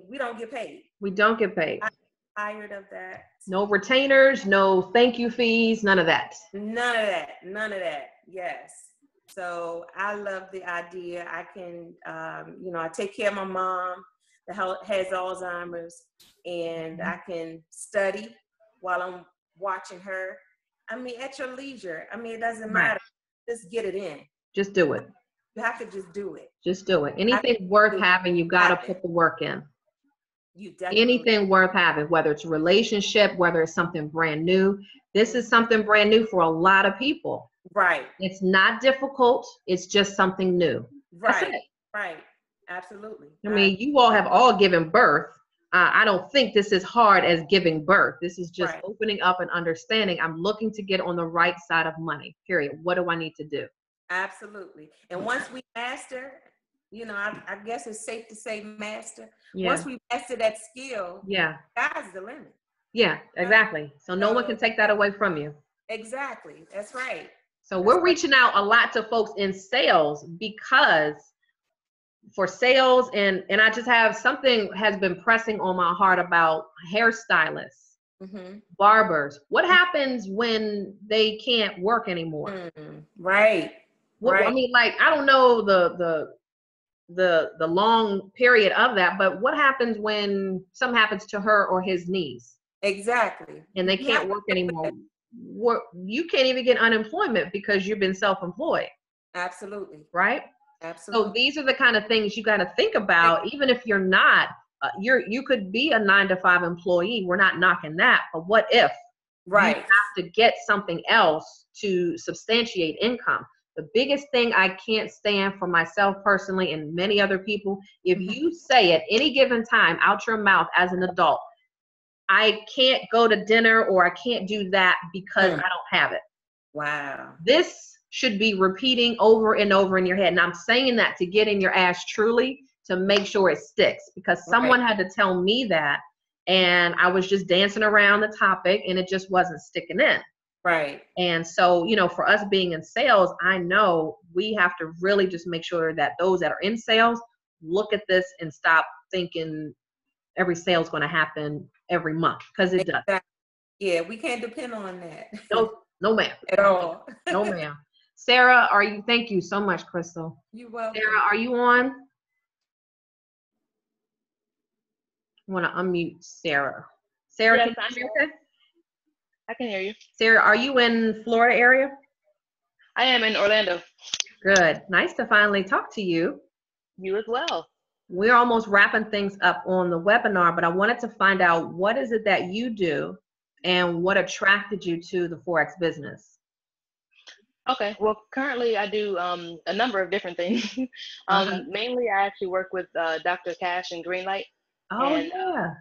we don't get paid. We don't get paid. I'm tired of that. No retainers, no thank you fees, none of that. None of that. Yes. So I love the idea. I can, I take care of my mom that has Alzheimer's, and I can study while I'm watching her. At your leisure. It doesn't matter. Just get it in. Just do it. You have to just do it. Just do it. Anything worth having, you got to put the work in. You definitely. Anything worth having, whether it's a relationship, whether it's something brand new. This is something brand new for a lot of people. Right. It's not difficult. It's just something new. Right. That's it. Right. Absolutely. You all have all given birth. I don't think this is hard as giving birth. This is just opening up and understanding. I'm looking to get on the right side of money, period. What do I need to do? Absolutely. And once we master, I guess it's safe to say master. Yeah. Once we master that skill, sky's the limit. Yeah, exactly. So no one can take that away from you. Exactly. That's right. So we're reaching out a lot to folks in sales, because for sales, and I just have something has been pressing on my heart about hairstylists, barbers. What happens when they can't work anymore? Right. What, right. I don't know the long period of that, but what happens when something happens to her or his knees? Exactly. And they can't work anymore. You can't even get unemployment because you've been self-employed. Absolutely. Right? Absolutely. So these are the kind of things you got to think about. Even if you're not, you could be a 9-to-5 employee. We're not knocking that. But what if Right. You have to get something else to substantiate income. The biggest thing I can't stand for myself personally and many other people, if you say at any given time out your mouth as an adult, I can't go to dinner or I can't do that because I don't have it. Wow. This should be repeating over and over in your head. And I'm saying that to get in your ass truly to make sure it sticks, because someone had to tell me that, and I was just dancing around the topic and it just wasn't sticking in. Right. And so, you know, for us being in sales, I know we have to really just make sure that those that are in sales look at this and stop thinking every sale is going to happen every month, because it does. Yeah, we can't depend on that. No, ma'am. At all. No, ma'am. Sarah, thank you so much, Crystal. You're welcome. Sarah, are you on? I want to unmute Sarah. Sarah, Yes, can you hear me okay? I can hear you. Sarah, are you in Florida area? I am in Orlando. Good. Nice to finally talk to you. You as well. We're almost wrapping things up on the webinar, but I wanted to find out, what is it that you do and what attracted you to the Forex business? Okay. Well, currently I do a number of different things. Mainly I actually work with Dr. Cash and Greenlight. Oh, and, yeah.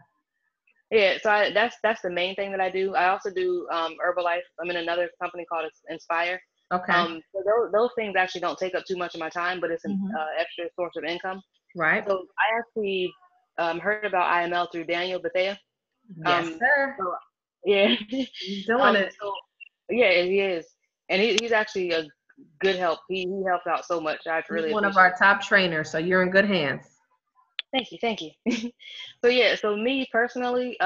Yeah, so that's the main thing that I do. I also do Herbalife. I'm in another company called Inspire. Okay. So those things actually don't take up too much of my time, but it's an extra source of income. Right. So I actually heard about IML through Daniel Bethea. Yes, sir. So, yeah. He's doing it. So, yeah, he is. And he's actually a good help. He helps out so much. I really He's one of our top trainers, so you're in good hands. Thank you. So yeah, so me personally,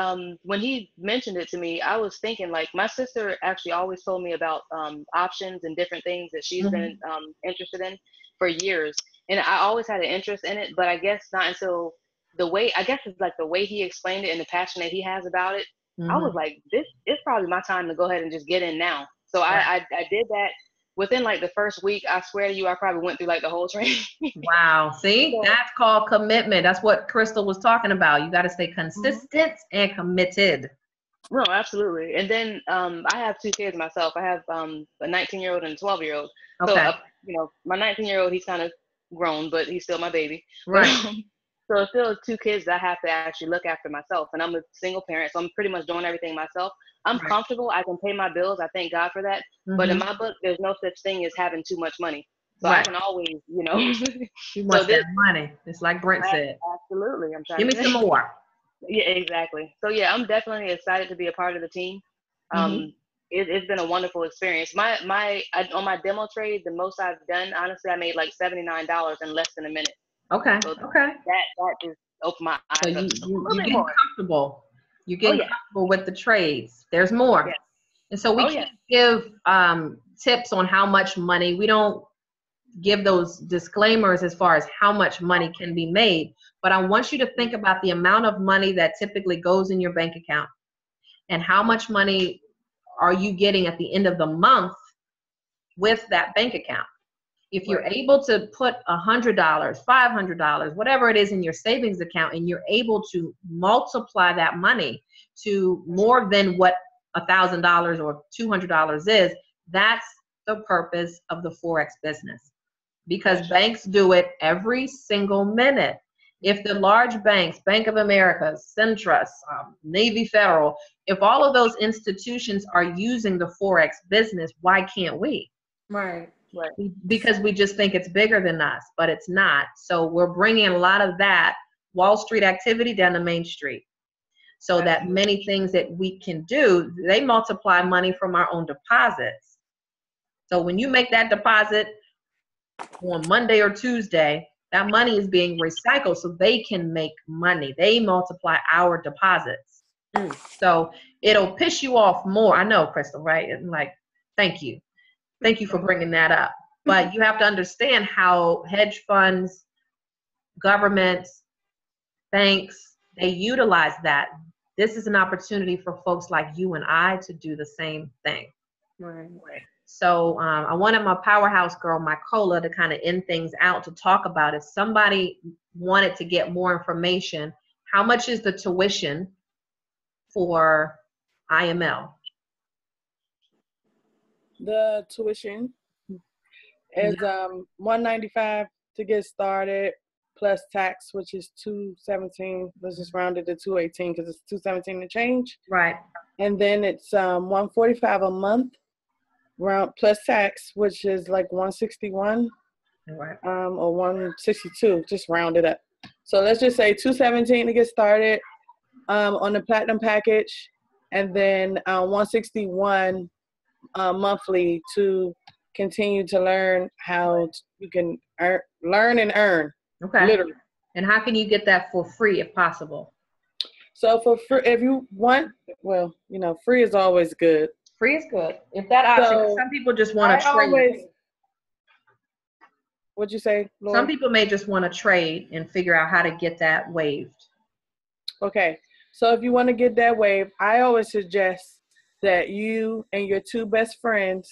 when he mentioned it to me, I was thinking, like, my sister actually always told me about options and different things that she's been interested in for years. And I always had an interest in it, but I guess not until it's like the way he explained it and the passion that he has about it. I was like, this is probably my time to go ahead and just get in now. So I did that. Within like the first week, I swear to you, I probably went through like the whole training. Wow. See, that's called commitment. That's what Crystal was talking about. You got to stay consistent and committed. No, absolutely. And then I have two kids myself. I have a 19-year-old and a 12-year-old. Okay. So, you know, my 19-year-old, he's kind of grown, but he's still my baby. Right. So it's still two kids that I have to actually look after myself. And I'm a single parent, so I'm pretty much doing everything myself. I'm comfortable. I can pay my bills. I thank God for that. But in my book, there's no such thing as having too much money. So I can always, you know. You want that money. It's like Brent said. Absolutely. I'm trying Give me some more. Yeah, exactly. So yeah, I'm definitely excited to be a part of the team. It's been a wonderful experience. On my demo trade, the most I've done, honestly, I made like $79 in less than a minute. Okay. So okay. That just opened my eyes. So you get comfortable. You get comfortable with the trades. There's more. Yes. And so we can't give tips on how much money. We don't give those disclaimers as far as how much money can be made. But I want you to think about the amount of money that typically goes in your bank account and how much money are you getting at the end of the month with that bank account. If you're able to put $100, $500, whatever it is in your savings account, and you're able to multiply that money to more than what $1,000 or $200 is, that's the purpose of the Forex business. Because banks do it every single minute. If the large banks, Bank of America, Centrus, Navy Federal, if all of those institutions are using the Forex business, why can't we? Right. Because we just think it's bigger than us, but it's not. So we're bringing a lot of that Wall Street activity down to Main Street. So that many things that we can do, they multiply money from our own deposits. So when you make that deposit on Monday or Tuesday, that money is being recycled so they can make money. They multiply our deposits. So it'll piss you off more. I know, Crystal, right? And like, thank you. Thank you for bringing that up. But you have to understand how hedge funds, governments, banks, they utilize that. This is an opportunity for folks like you and I to do the same thing. Right. So I wanted my powerhouse girl, my Cola, to kind of end things out to talk about if somebody wanted to get more information, how much is the tuition for IML? The tuition is $195 to get started, plus tax, which is $217. Let's just round it to $218 because it's $217 to change. Right. And then it's $145 a month, round plus tax, which is like $161. Right. Or $162. Just round it up. So let's just say $217 to get started on the platinum package, and then $161 monthly to continue to learn how you can learn and earn. Okay. Literally. And how can you get that for free if possible? So for free, if you want, well, you know, free is always good. Free is good. If that option, So some people just want to trade. What'd you say, Lorie? Some people may just want to trade and figure out how to get that waived. Okay. So if you want to get that waived, I always suggest that you and your two best friends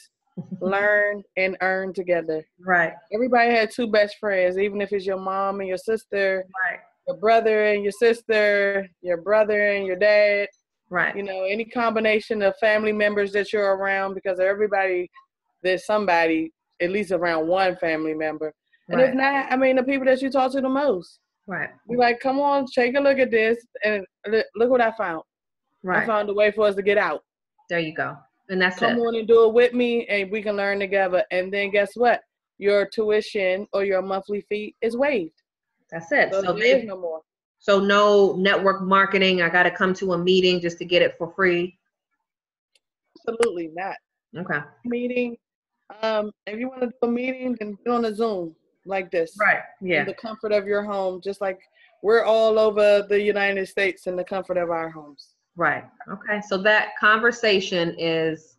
learn and earn together. Right. Everybody had two best friends, even if it's your mom and your sister, right, your brother and your sister, your brother and your dad. Right. You know, any combination of family members that you're around, because everybody, there's somebody at least around one family member. And right. if not, I mean, the people that you talk to the most. Right. Be like, come on, take a look at this, and look what I found. Right. I found a way for us to get out. There you go. And that's Come on and do it with me, and we can learn together. And then guess what? Your tuition or your monthly fee is waived. That's it. So there is no more. So no network marketing. I got to come to a meeting just to get it for free. Absolutely not. Okay. Meeting. If you want to do a meeting, then do it on a Zoom like this. Right. Yeah. In the comfort of your home, just like we're all over the United States in the comfort of our homes. Right. Okay. So that conversation is,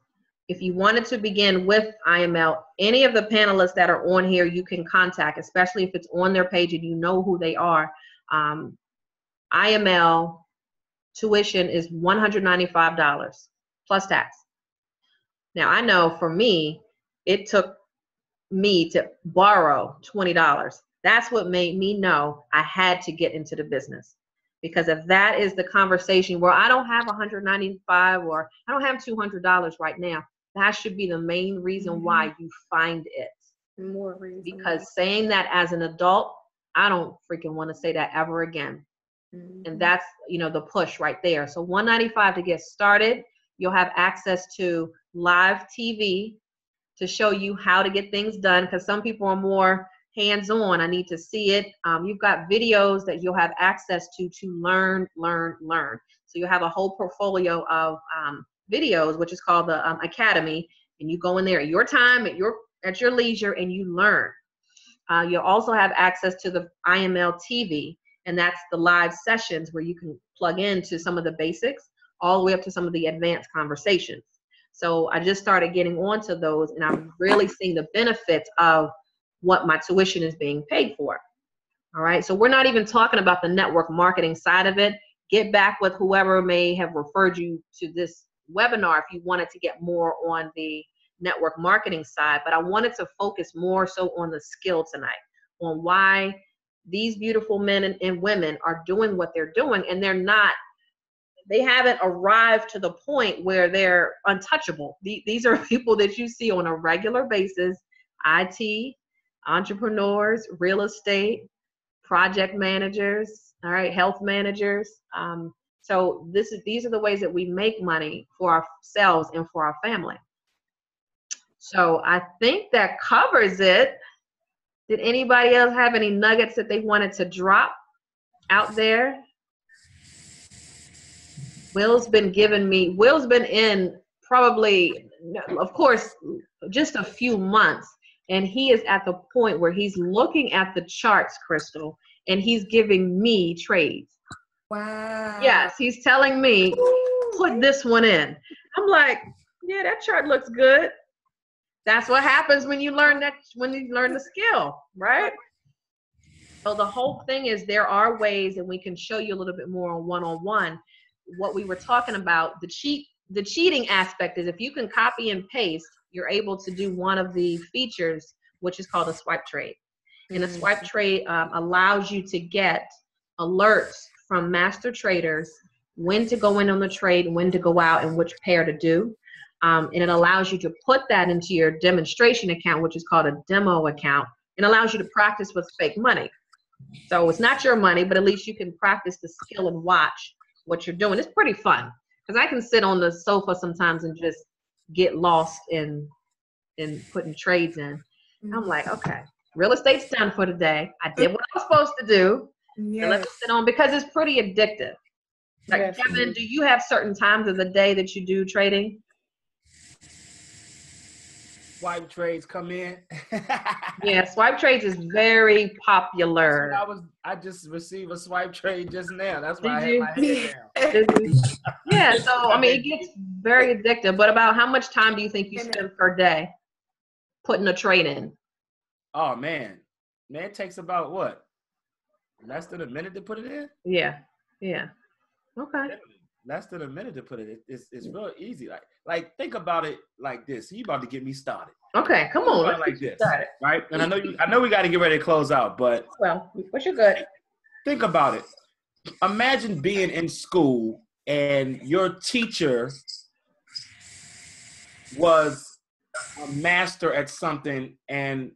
if you wanted to begin with IML, any of the panelists that are on here, you can contact, especially if it's on their page and you know who they are. IML tuition is $195 plus tax. Now, I know for me, it took me to borrow $20. That's what made me know I had to get into the business. Because if that is the conversation where I don't have $195 or I don't have $200 right now, that should be the main reason why you find it. More reason. Because saying that as an adult, I don't freaking want to say that ever again. And that's, you know, the push right there. So $195 to get started. You'll have access to live TV to show you how to get things done, because some people are more hands-on. I need to see it. You've got videos that you'll have access to learn. So you have a whole portfolio of videos, which is called the Academy, and you go in there at your time, at your leisure, and you learn. You'll also have access to the IML TV, and that's the live sessions where you can plug into some of the basics all the way up to some of the advanced conversations. So I just started getting onto those, and I'm really seeing the benefits of what my tuition is being paid for. All right. So we're not even talking about the network marketing side of it. Get back with whoever may have referred you to this webinar if you wanted to get more on the network marketing side. But I wanted to focus more so on the skill tonight, on why these beautiful men and women are doing what they're doing, and they haven't arrived to the point where they're untouchable. These are people that you see on a regular basis: IT, entrepreneurs, real estate, project managers, all right, health managers. So these are the ways that we make money for ourselves and for our family. So I think that covers it. Did anybody else have any nuggets that they wanted to drop out there? Will's been in probably, of course, just a few months. And he is at the point where he's looking at the charts, Crystal, and he's giving me trades. Wow. Yes, he's telling me, put this one in. I'm like, yeah, that chart looks good. That's what happens when you learn the skill, right? So the whole thing is, there are ways, and we can show you a little bit more on one-on-one. What we were talking about, the cheating aspect is, if you can copy and paste, you're able to do one of the features, which is called a swipe trade. And a swipe trade allows you to get alerts from master traders when to go in on the trade, when to go out, and which pair to do. And it allows you to put that into your demonstration account, which is called a demo account, and allows you to practice with fake money. So it's not your money, but at least you can practice the skill and watch what you're doing. It's pretty fun because I can sit on the sofa sometimes and just get lost in putting trades in. I'm like, okay, real estate's done for today. I did what I was supposed to do. Yes. And let me sit on because it's pretty addictive. Like, Yes. Kevin, do you have certain times of the day that you do trading? Swipe trades come in. Yeah, swipe trades is very popular. I just received a swipe trade just now. That's why Did I had my head down. Yeah, so I mean, it gets very addictive. But about how much time do you think you spend per day putting a trade in? Oh man, it takes about what? Less than a minute to put it in? Yeah. Okay. Less than a minute to put it in. It's real easy. Like think about it like this. You about to get me started. Okay, come on. Like this, right? And I know we got to get ready to close out, but You're good. think about it. Imagine being in school and your teacher was a master at something and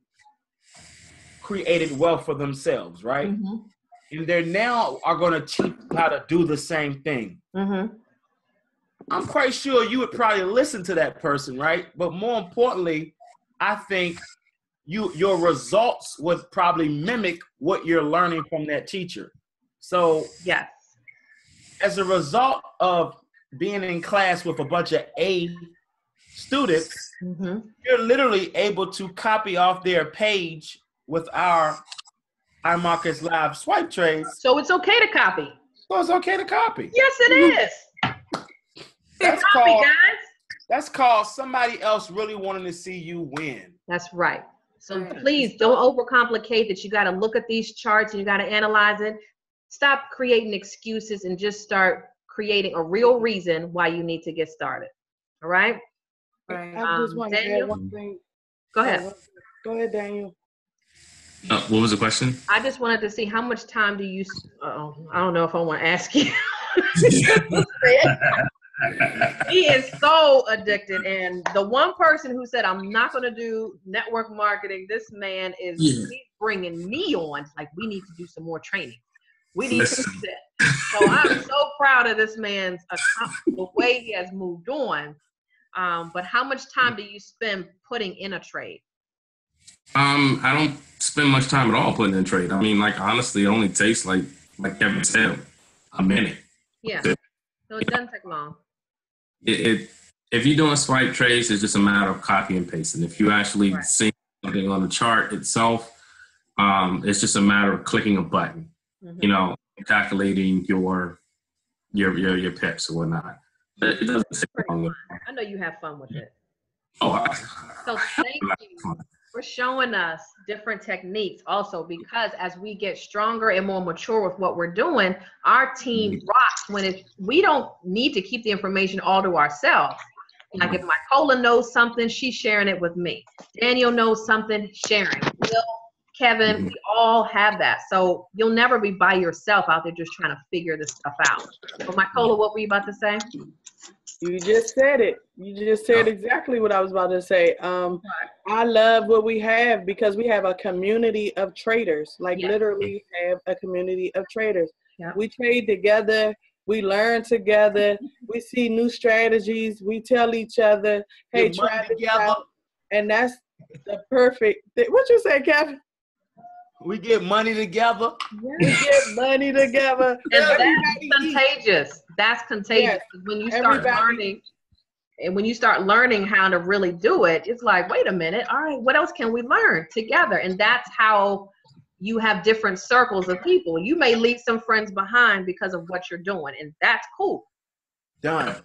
created wealth for themselves, right? Mm-hmm. And they now are going to teach you how to do the same thing. Mm-hmm. I'm quite sure you would probably listen to that person, right? But more importantly, I think your results would probably mimic what you're learning from that teacher. So Yes. as a result of being in class with a bunch of A students, Mm-hmm. you're literally able to copy off their page with our iMarkets Live swipe trades. So it's okay to copy. So it's okay to copy. Yes, it is. That's called somebody else really wanting to see you win. That's right. So please don't overcomplicate that. You got to look at these charts and you got to analyze it. Stop creating excuses and just start creating a real reason why you need to get started. All right? Right. I just want to add Daniel? one thing. Go ahead. Go ahead, Daniel. What was the question? I just wanted to see how much time do you, I don't know if I want to ask you. He is so addicted. And the one person who said, I'm not going to do network marketing, this man is he's bringing me on. Like, we need to do some more training. We need to do that. So I'm so proud of this man's the way he has moved on. But how much time do you spend putting in a trade? I don't spend much time at all putting in trade. I mean, like, honestly, it only takes like Kevin said, a minute. Yeah. So it doesn't take long. If you're doing swipe trades, it's just a matter of copy and pasting. If you actually see something on the chart itself, it's just a matter of clicking a button, you know, calculating your pips or whatnot. But it doesn't take long. I know you have fun with it. Oh, So thank you for showing us different techniques also, because as we get stronger and more mature with what we're doing, our team rocks when we don't need to keep the information all to ourselves. Like if my Cola knows something, she's sharing it with me. Daniel knows something, sharing. Will, Kevin, we all have that. So you'll never be by yourself out there just trying to figure this stuff out. But my Cola, what were you about to say? You just said it. You just said exactly what I was about to say. I love what we have because we have a community of traders, like literally have a community of traders. Yeah. We trade together. We learn together. We see new strategies. We tell each other, hey, try this out. And that's the perfect thing. What you say, Kevin? We get money together. We get money together. And that's contagious. That's contagious. Yes. When you start learning, and when you start learning how to really do it, it's like, wait a minute. All right, what else can we learn together? And that's how you have different circles of people. You may leave some friends behind because of what you're doing, and that's cool. Done.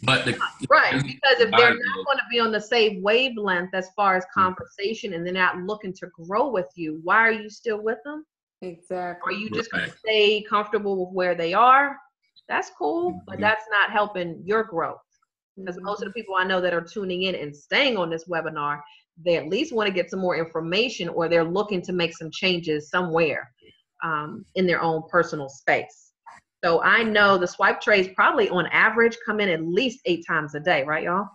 But right, because if they're not going to be on the same wavelength as far as conversation and they're not looking to grow with you, why are you still with them? Exactly. Are you just going to stay comfortable with where they are? That's cool, but that's not helping your growth. Because most of the people I know that are tuning in and staying on this webinar, they at least want to get some more information, or they're looking to make some changes somewhere in their own personal space. So I know the swipe trades probably on average come in at least 8 times a day, right, y'all?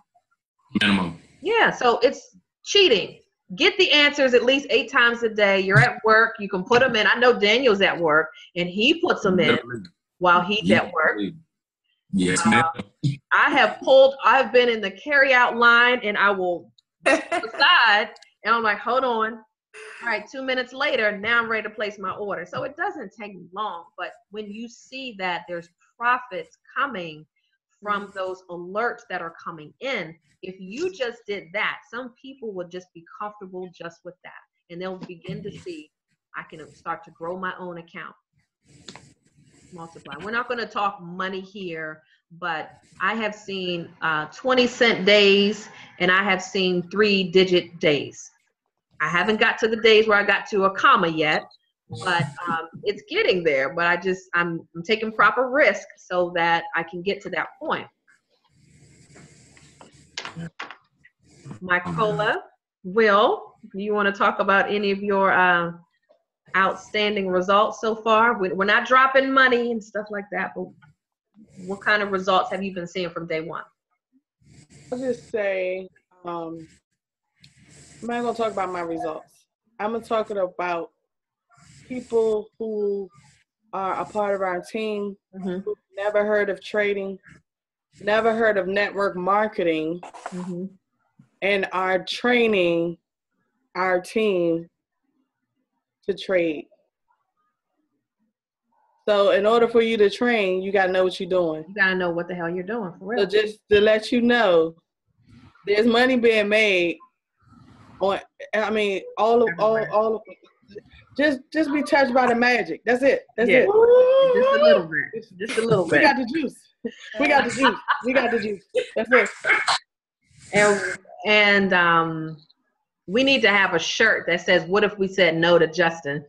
Minimum. Yeah, so it's cheating. Get the answers at least 8 times a day. You're at work. You can put them in. I know Daniel's at work, and he puts them in while he's at work. Yes, ma'am. I've been in the carry-out line, and I will decide, and I'm like, hold on. All right, 2 minutes later, now I'm ready to place my order. So it doesn't take long, but when you see that there's profits coming from those alerts that are coming in, if you just did that, some people would just be comfortable just with that. And they'll begin to see, I can start to grow my own account. Multiply. We're not going to talk money here, but I have seen 20-cent days, and I have seen 3-digit days. I haven't got to the days where I got to a comma yet, but it's getting there. But I'm taking proper risk so that I can get to that point. Mykola, Will, do you want to talk about any of your outstanding results so far? We're not dropping money and stuff like that, but what kind of results have you been seeing from day one? I'll just say, I'm not going to talk about my results. I'm going to talk about people who are a part of our team, who've never heard of trading, never heard of network marketing, and are training our team to trade. So in order for you to train, you got to know what you're doing. You got to know what the hell you're doing, for real. So just to let you know, there's money being made on, all of just be touched by the magic. That's it. That's it. Just a little bit. Just a little bit. We got the juice. We got the juice. We got the juice. That's it. And we need to have a shirt that says, "What if we said no to Justin?"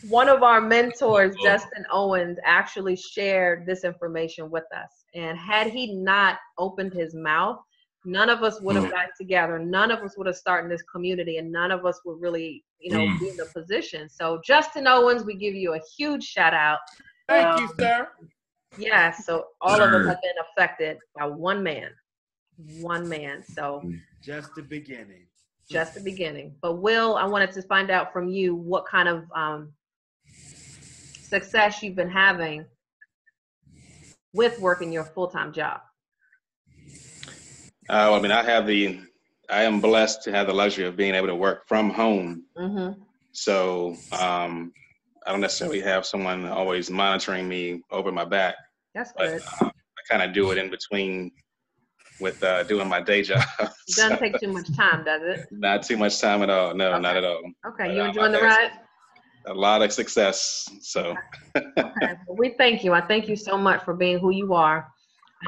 One of our mentors, Justin Owens, actually shared this information with us. And had he not opened his mouth, none of us would have gotten together. None of us would have started this community, and none of us would really, be in the position. So Justin Owens, we give you a huge shout out. Thank you, sir. Yeah, so all of us have been affected by one man. So just the beginning. Just the beginning. But Will, I wanted to find out from you what kind of success you've been having with working your full-time job. I am blessed to have the luxury of being able to work from home. So I don't necessarily have someone always monitoring me over my back. That's good. I kind of do it in between with doing my day job. It doesn't take too much time, does it? Not too much time at all. No, not at all. Okay, but, you enjoying the ride? A lot of success. So. Okay. Well, we thank you. I thank you so much for being who you are,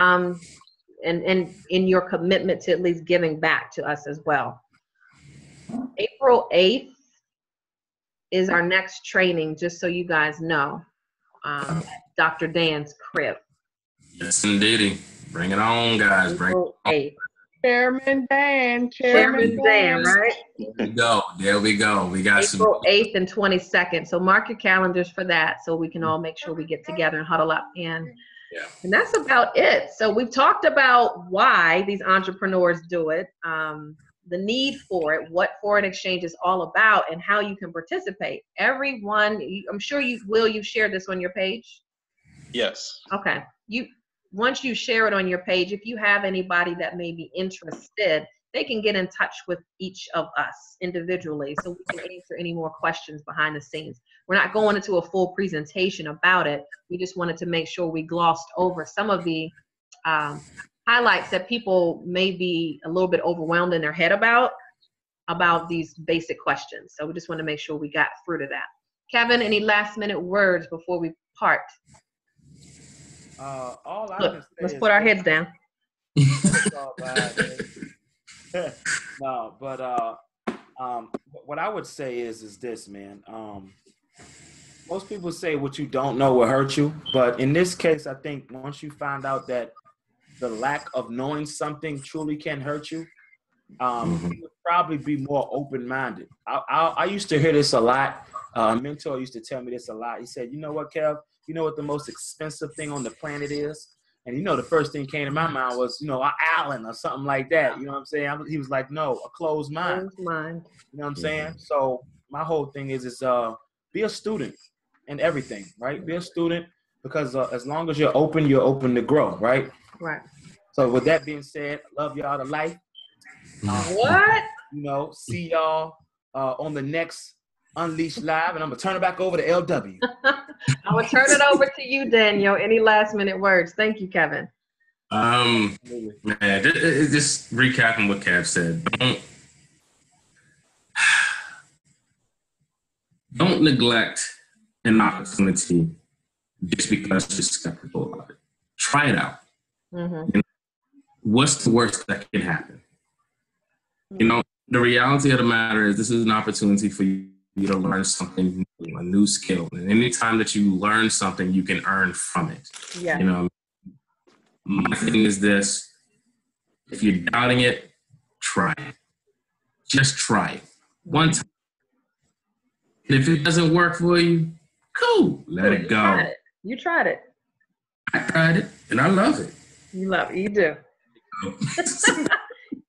and in your commitment to at least giving back to us as well. April 8th is our next training, just so you guys know, Dr. Dan's crib. Yes, indeedy. Bring it on, guys. April 8th. Chairman Dan, right? There we go. We got April 8th and 22nd. So mark your calendars for that, so we can all make sure we get together and huddle up. And that's about it. So we've talked about why these entrepreneurs do it, the need for it, what foreign exchange is all about, and how you can participate. Everyone, I'm sure you've shared this on your page? Yes. Okay. Once you share it on your page, if you have anybody that may be interested, they can get in touch with each of us individually so we can answer any more questions behind the scenes. We're not going into a full presentation about it. We just wanted to make sure we glossed over some of the highlights that people may be a little bit overwhelmed in their head about these basic questions. So we just want to make sure we got through to that. Kevin, any last minute words before we part? All I Look, can say let's is put our heads down. No, but what I would say is this, man. Most people say what you don't know will hurt you, but in this case, I think once you find out that the lack of knowing something truly can hurt you, you would probably be more open-minded. I used to hear this a lot. A mentor used to tell me this a lot. He said, "You know what, Kev? You know what the most expensive thing on the planet is? And, the first thing came to my mind was, Allen or something like that. You know what I'm saying? He was like, no, a closed mind. Closed mind. You know what I'm saying? So my whole thing is be a student in everything, right? Be a student because as long as you're open to grow, right? Right. So with that being said, I love y'all to life. What? See y'all on the next Unleashed Live, and I'm gonna turn it back over to LW. I will turn it over to you, Daniel. Any last minute words? Thank you, Kevin. Man, just recapping what Kev said. Don't neglect an opportunity just because you're skeptical about it. Try it out. Mm-hmm. What's the worst that can happen? The reality of the matter is this is an opportunity for you to learn something new, a new skill. And anytime that you learn something, you can earn from it. Yeah. My thing is this: if you're doubting it, try it. Just try it one time. And if it doesn't work for you, cool, let it go. You tried it. I tried it, and I love it. You love it. You do.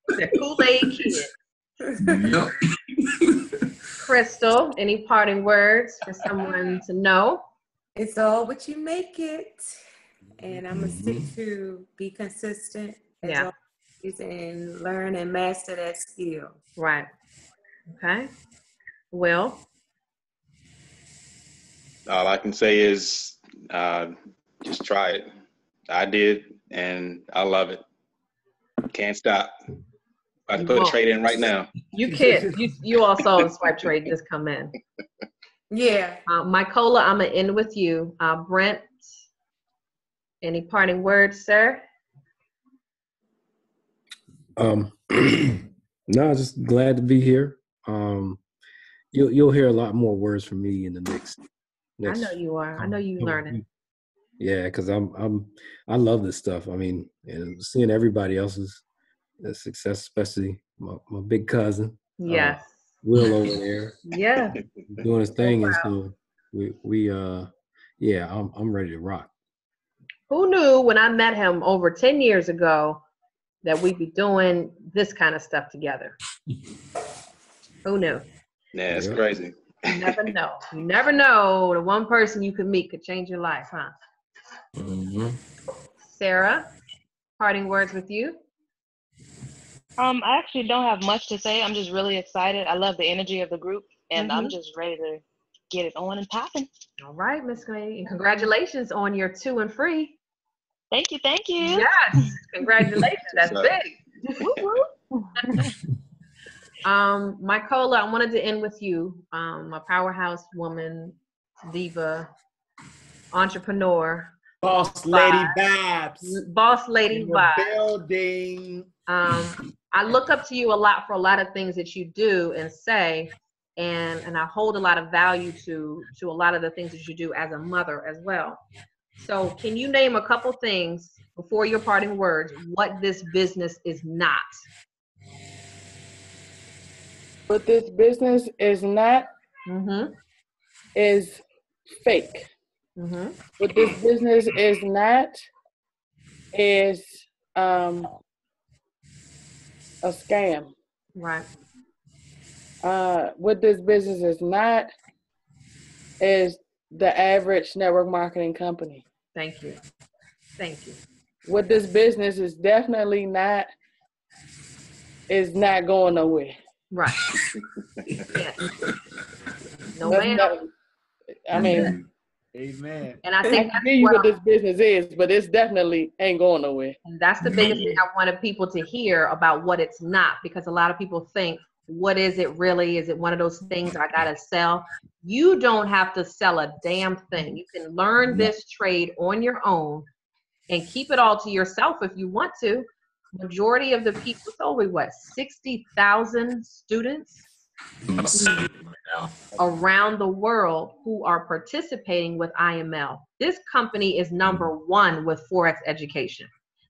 The Kool-Aid kid. Yep. Crystal, any parting words for someone to know? It's all what you make it. And I'm going to stick to be consistent as always and learn and master that skill. Right. Okay. Will? All I can say is just try it. I did, and I love it. Can't stop. I can put a trade in right now. You can't. You also swipe trade just come in. Yeah. Mykola, I'm going to end with you. Brent, any parting words, sir? No, just glad to be here. You'll hear a lot more words from me in the next I know you are. I know you're learning. Yeah, because I love this stuff. I mean, and seeing everybody else's success, especially my big cousin. Yes. Will over there. Yeah. Doing his thing, and so I'm ready to rock. Who knew when I met him over 10 years ago that we'd be doing this kind of stuff together? Who knew? Yeah, it's crazy. You never know. You never know. The one person you could meet could change your life, huh? Mm-hmm. Sarah, parting words with you? I actually don't have much to say. I'm just really excited. I love the energy of the group, and I'm just ready to get it on and popping. All right, Miss Clay, and congratulations on your 2 and free. Thank you. Yes, congratulations. That's big. Mykola, I wanted to end with you. A powerhouse woman, diva, entrepreneur. Boss Lady Babs. Boss Lady Babs. Building. I look up to you a lot for a lot of things that you do and say, and I hold a lot of value to a lot of the things that you do as a mother as well. So can you name a couple things before your parting words, what this business is not? What this business is not is fake. What this business is not is a scam. Right. What this business is not is the average network marketing company. Thank you. Thank you. What this business is definitely not is not going nowhere. Right. Yes. No man. I mean, amen. And I think I tell you what this business is, but it's definitely ain't going nowhere. And that's the biggest thing I wanted people to hear about what it's not, because a lot of people think, what is it really? Is it one of those things I gotta sell? You don't have to sell a damn thing. You can learn this trade on your own and keep it all to yourself if you want to. Majority of the people, it's over 60,000 students around the world who are participating with IML. This company is #1 with Forex education,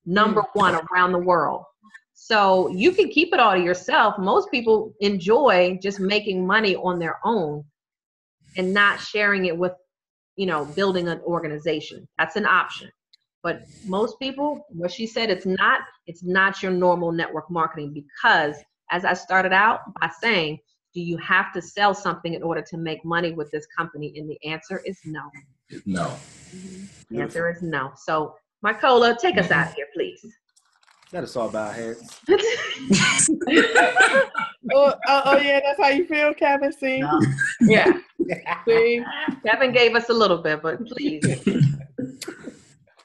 #1 around the world. So you can keep it all to yourself. Most people enjoy just making money on their own and not sharing it with, building an organization. That's an option. But most people, what she said, it's not your normal network marketing, because as I started out by saying, do you have to sell something in order to make money with this company? And the answer is no. No. The answer is no. So, Mykola, take us out of here, please. That is all about heads. Oh, yeah, that's how you feel, Kevin? See? No. Yeah. See? Kevin gave us a little bit, but please.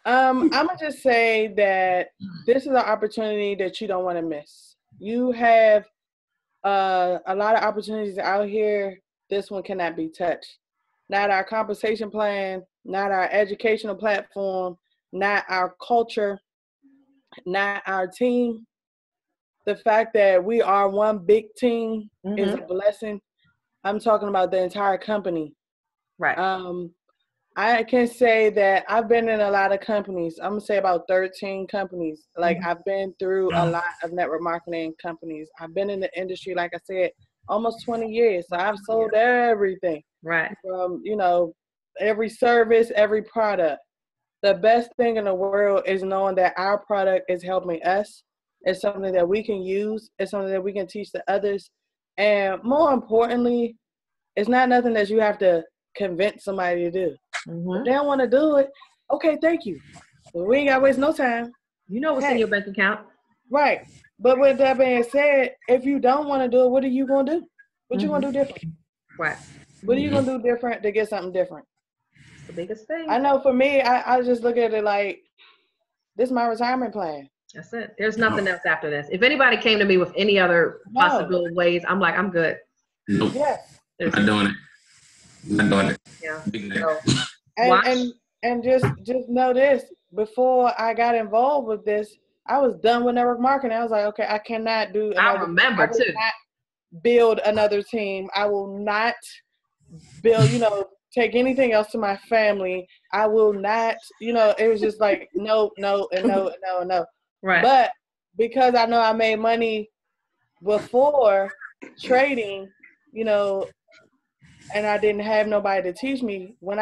I'm gonna just say that this is an opportunity that you don't want to miss. You have a lot of opportunities out here. This one cannot be touched. Not our compensation plan, not our educational platform, not our culture, not our team. The fact that we are one big team is a blessing. I'm talking about the entire company. Right. I can say that I've been in a lot of companies. I'm gonna say about 13 companies. Like I've been through a lot of network marketing companies. I've been in the industry, like I said, almost 20 years. So I've sold everything. Right. From, every service, every product. The best thing in the world is knowing that our product is helping us. It's something that we can use. It's something that we can teach to others. And more importantly, it's not nothing that you have to convince somebody to do. If they don't want to do it, okay, thank you. Well, we ain't got to waste no time. You know what's in your bank account. Right. But with that being said, if you don't want to do it, what are you going to do? What you going to do different? Right. What are you going to do different to get something different? It's the biggest thing. I know for me, I just look at it like, this is my retirement plan. That's it. There's nothing else after this. If anybody came to me with any other possible ways, I'm like, I'm good. Nope. Yes. Not doing it. Not doing it. Yeah. So, and just know this, before I got involved with this, I was done with network marketing. I was like, okay, I cannot do another. I remember too. Not build another team. I will not build, take anything else to my family. I will not, it was just like, no, and no. Right. But because I know I made money before trading, and I didn't have nobody to teach me, when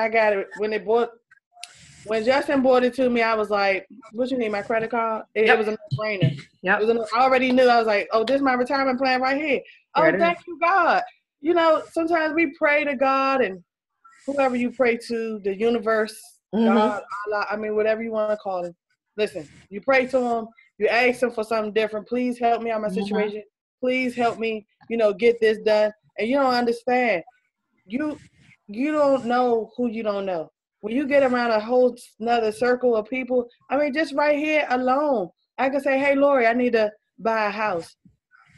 Justin brought it to me, I was like, what you need, my credit card? It was a no-brainer. Yep. I already knew. I was like, oh, this is my retirement plan right here. Oh, thank you, God. Sometimes we pray to God, and whoever you pray to, the universe, God, Allah, whatever you want to call it. Listen, you pray to him, you ask him for something different. Please help me out my situation. Please help me, get this done. And you don't understand. You don't know who you don't know. When you get around a whole another circle of people, just right here alone, I can say, hey, Lorie, I need to buy a house.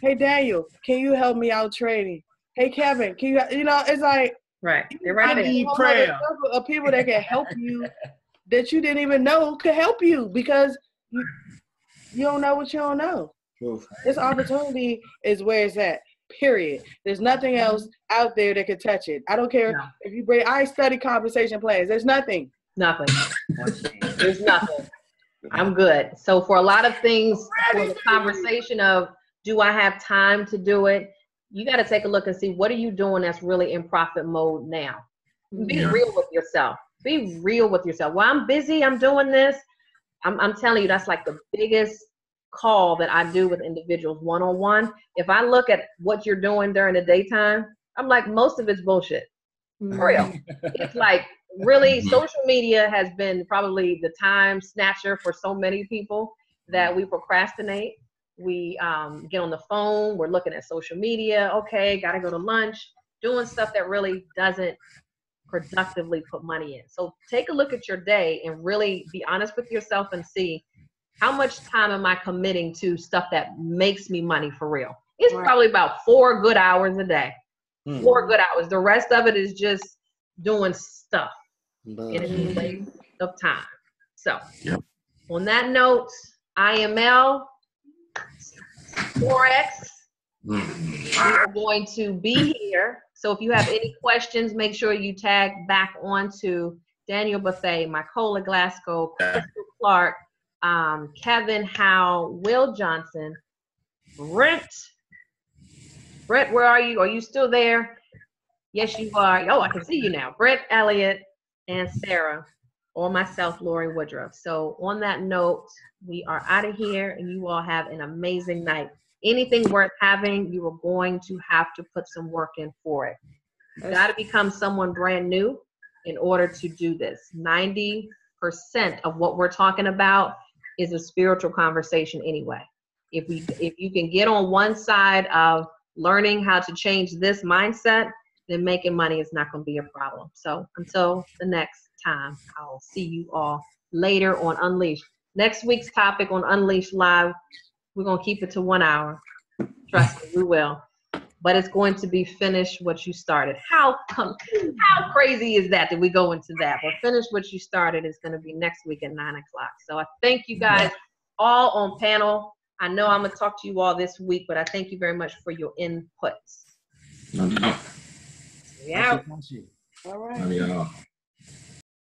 Hey, Daniel, can you help me out trading? Hey, Kevin, can you, it's like, right. They're right there. I need prayer. Circle of people that can help you that you didn't even know could help you, because you don't know what you don't know. This opportunity is where it's at. Period. There's nothing else out there that can touch it. I don't care if you bring. I study compensation plans. There's nothing. Nothing. There's nothing. I'm good. So for a lot of things, for the conversation of, do I have time to do it? You got to take a look and see, what are you doing that's really in profit mode now? Be real with yourself. Be real with yourself. Well, I'm busy. I'm doing this. I'm telling you, that's like the biggest call that I do with individuals one-on-one. If I look at what you're doing during the daytime, I'm like, most of it's bullshit. For real. It's like, really, social media has been probably the time snatcher for so many people that we procrastinate. We get on the phone. We're looking at social media. Okay, got to go to lunch. Doing stuff that really doesn't productively put money in. So take a look at your day and really be honest with yourself and see, how much time am I committing to stuff that makes me money for real? It's probably about 4 good hours a day. 4 good hours. The rest of it is just doing stuff. And it's a waste of time. So on that note, IML, Forex, we are going to be here. So if you have any questions, make sure you tag back on to Daniel Bethea, Mykola Glasgow, Crystal Clark, Kevin Howe, Will Johnson, Brent, where are you? Are you still there? Yes, you are. Oh, I can see you now. Brent Elliott and Sarah or myself, Lorie Woodruff. So on that note, we are out of here, and you all have an amazing night. Anything worth having, you are going to have to put some work in for it. You've got to become someone brand new in order to do this. 90% of what we're talking about is a spiritual conversation anyway. If you can get on one side of learning how to change this mindset, then making money is not going to be a problem. So until the next time, I'll see you all later on Unleashed. Next week's topic on Unleashed Live, we're going to keep it to 1 hour. Trust me, we will. But it's going to be finish what you started. How crazy is that we go into that? But finish what you started is going to be next week at 9 o'clock. So I thank you guys all on panel. I know I'm going to talk to you all this week, but I thank you very much for your inputs. No. Yeah. All right. Love y'all.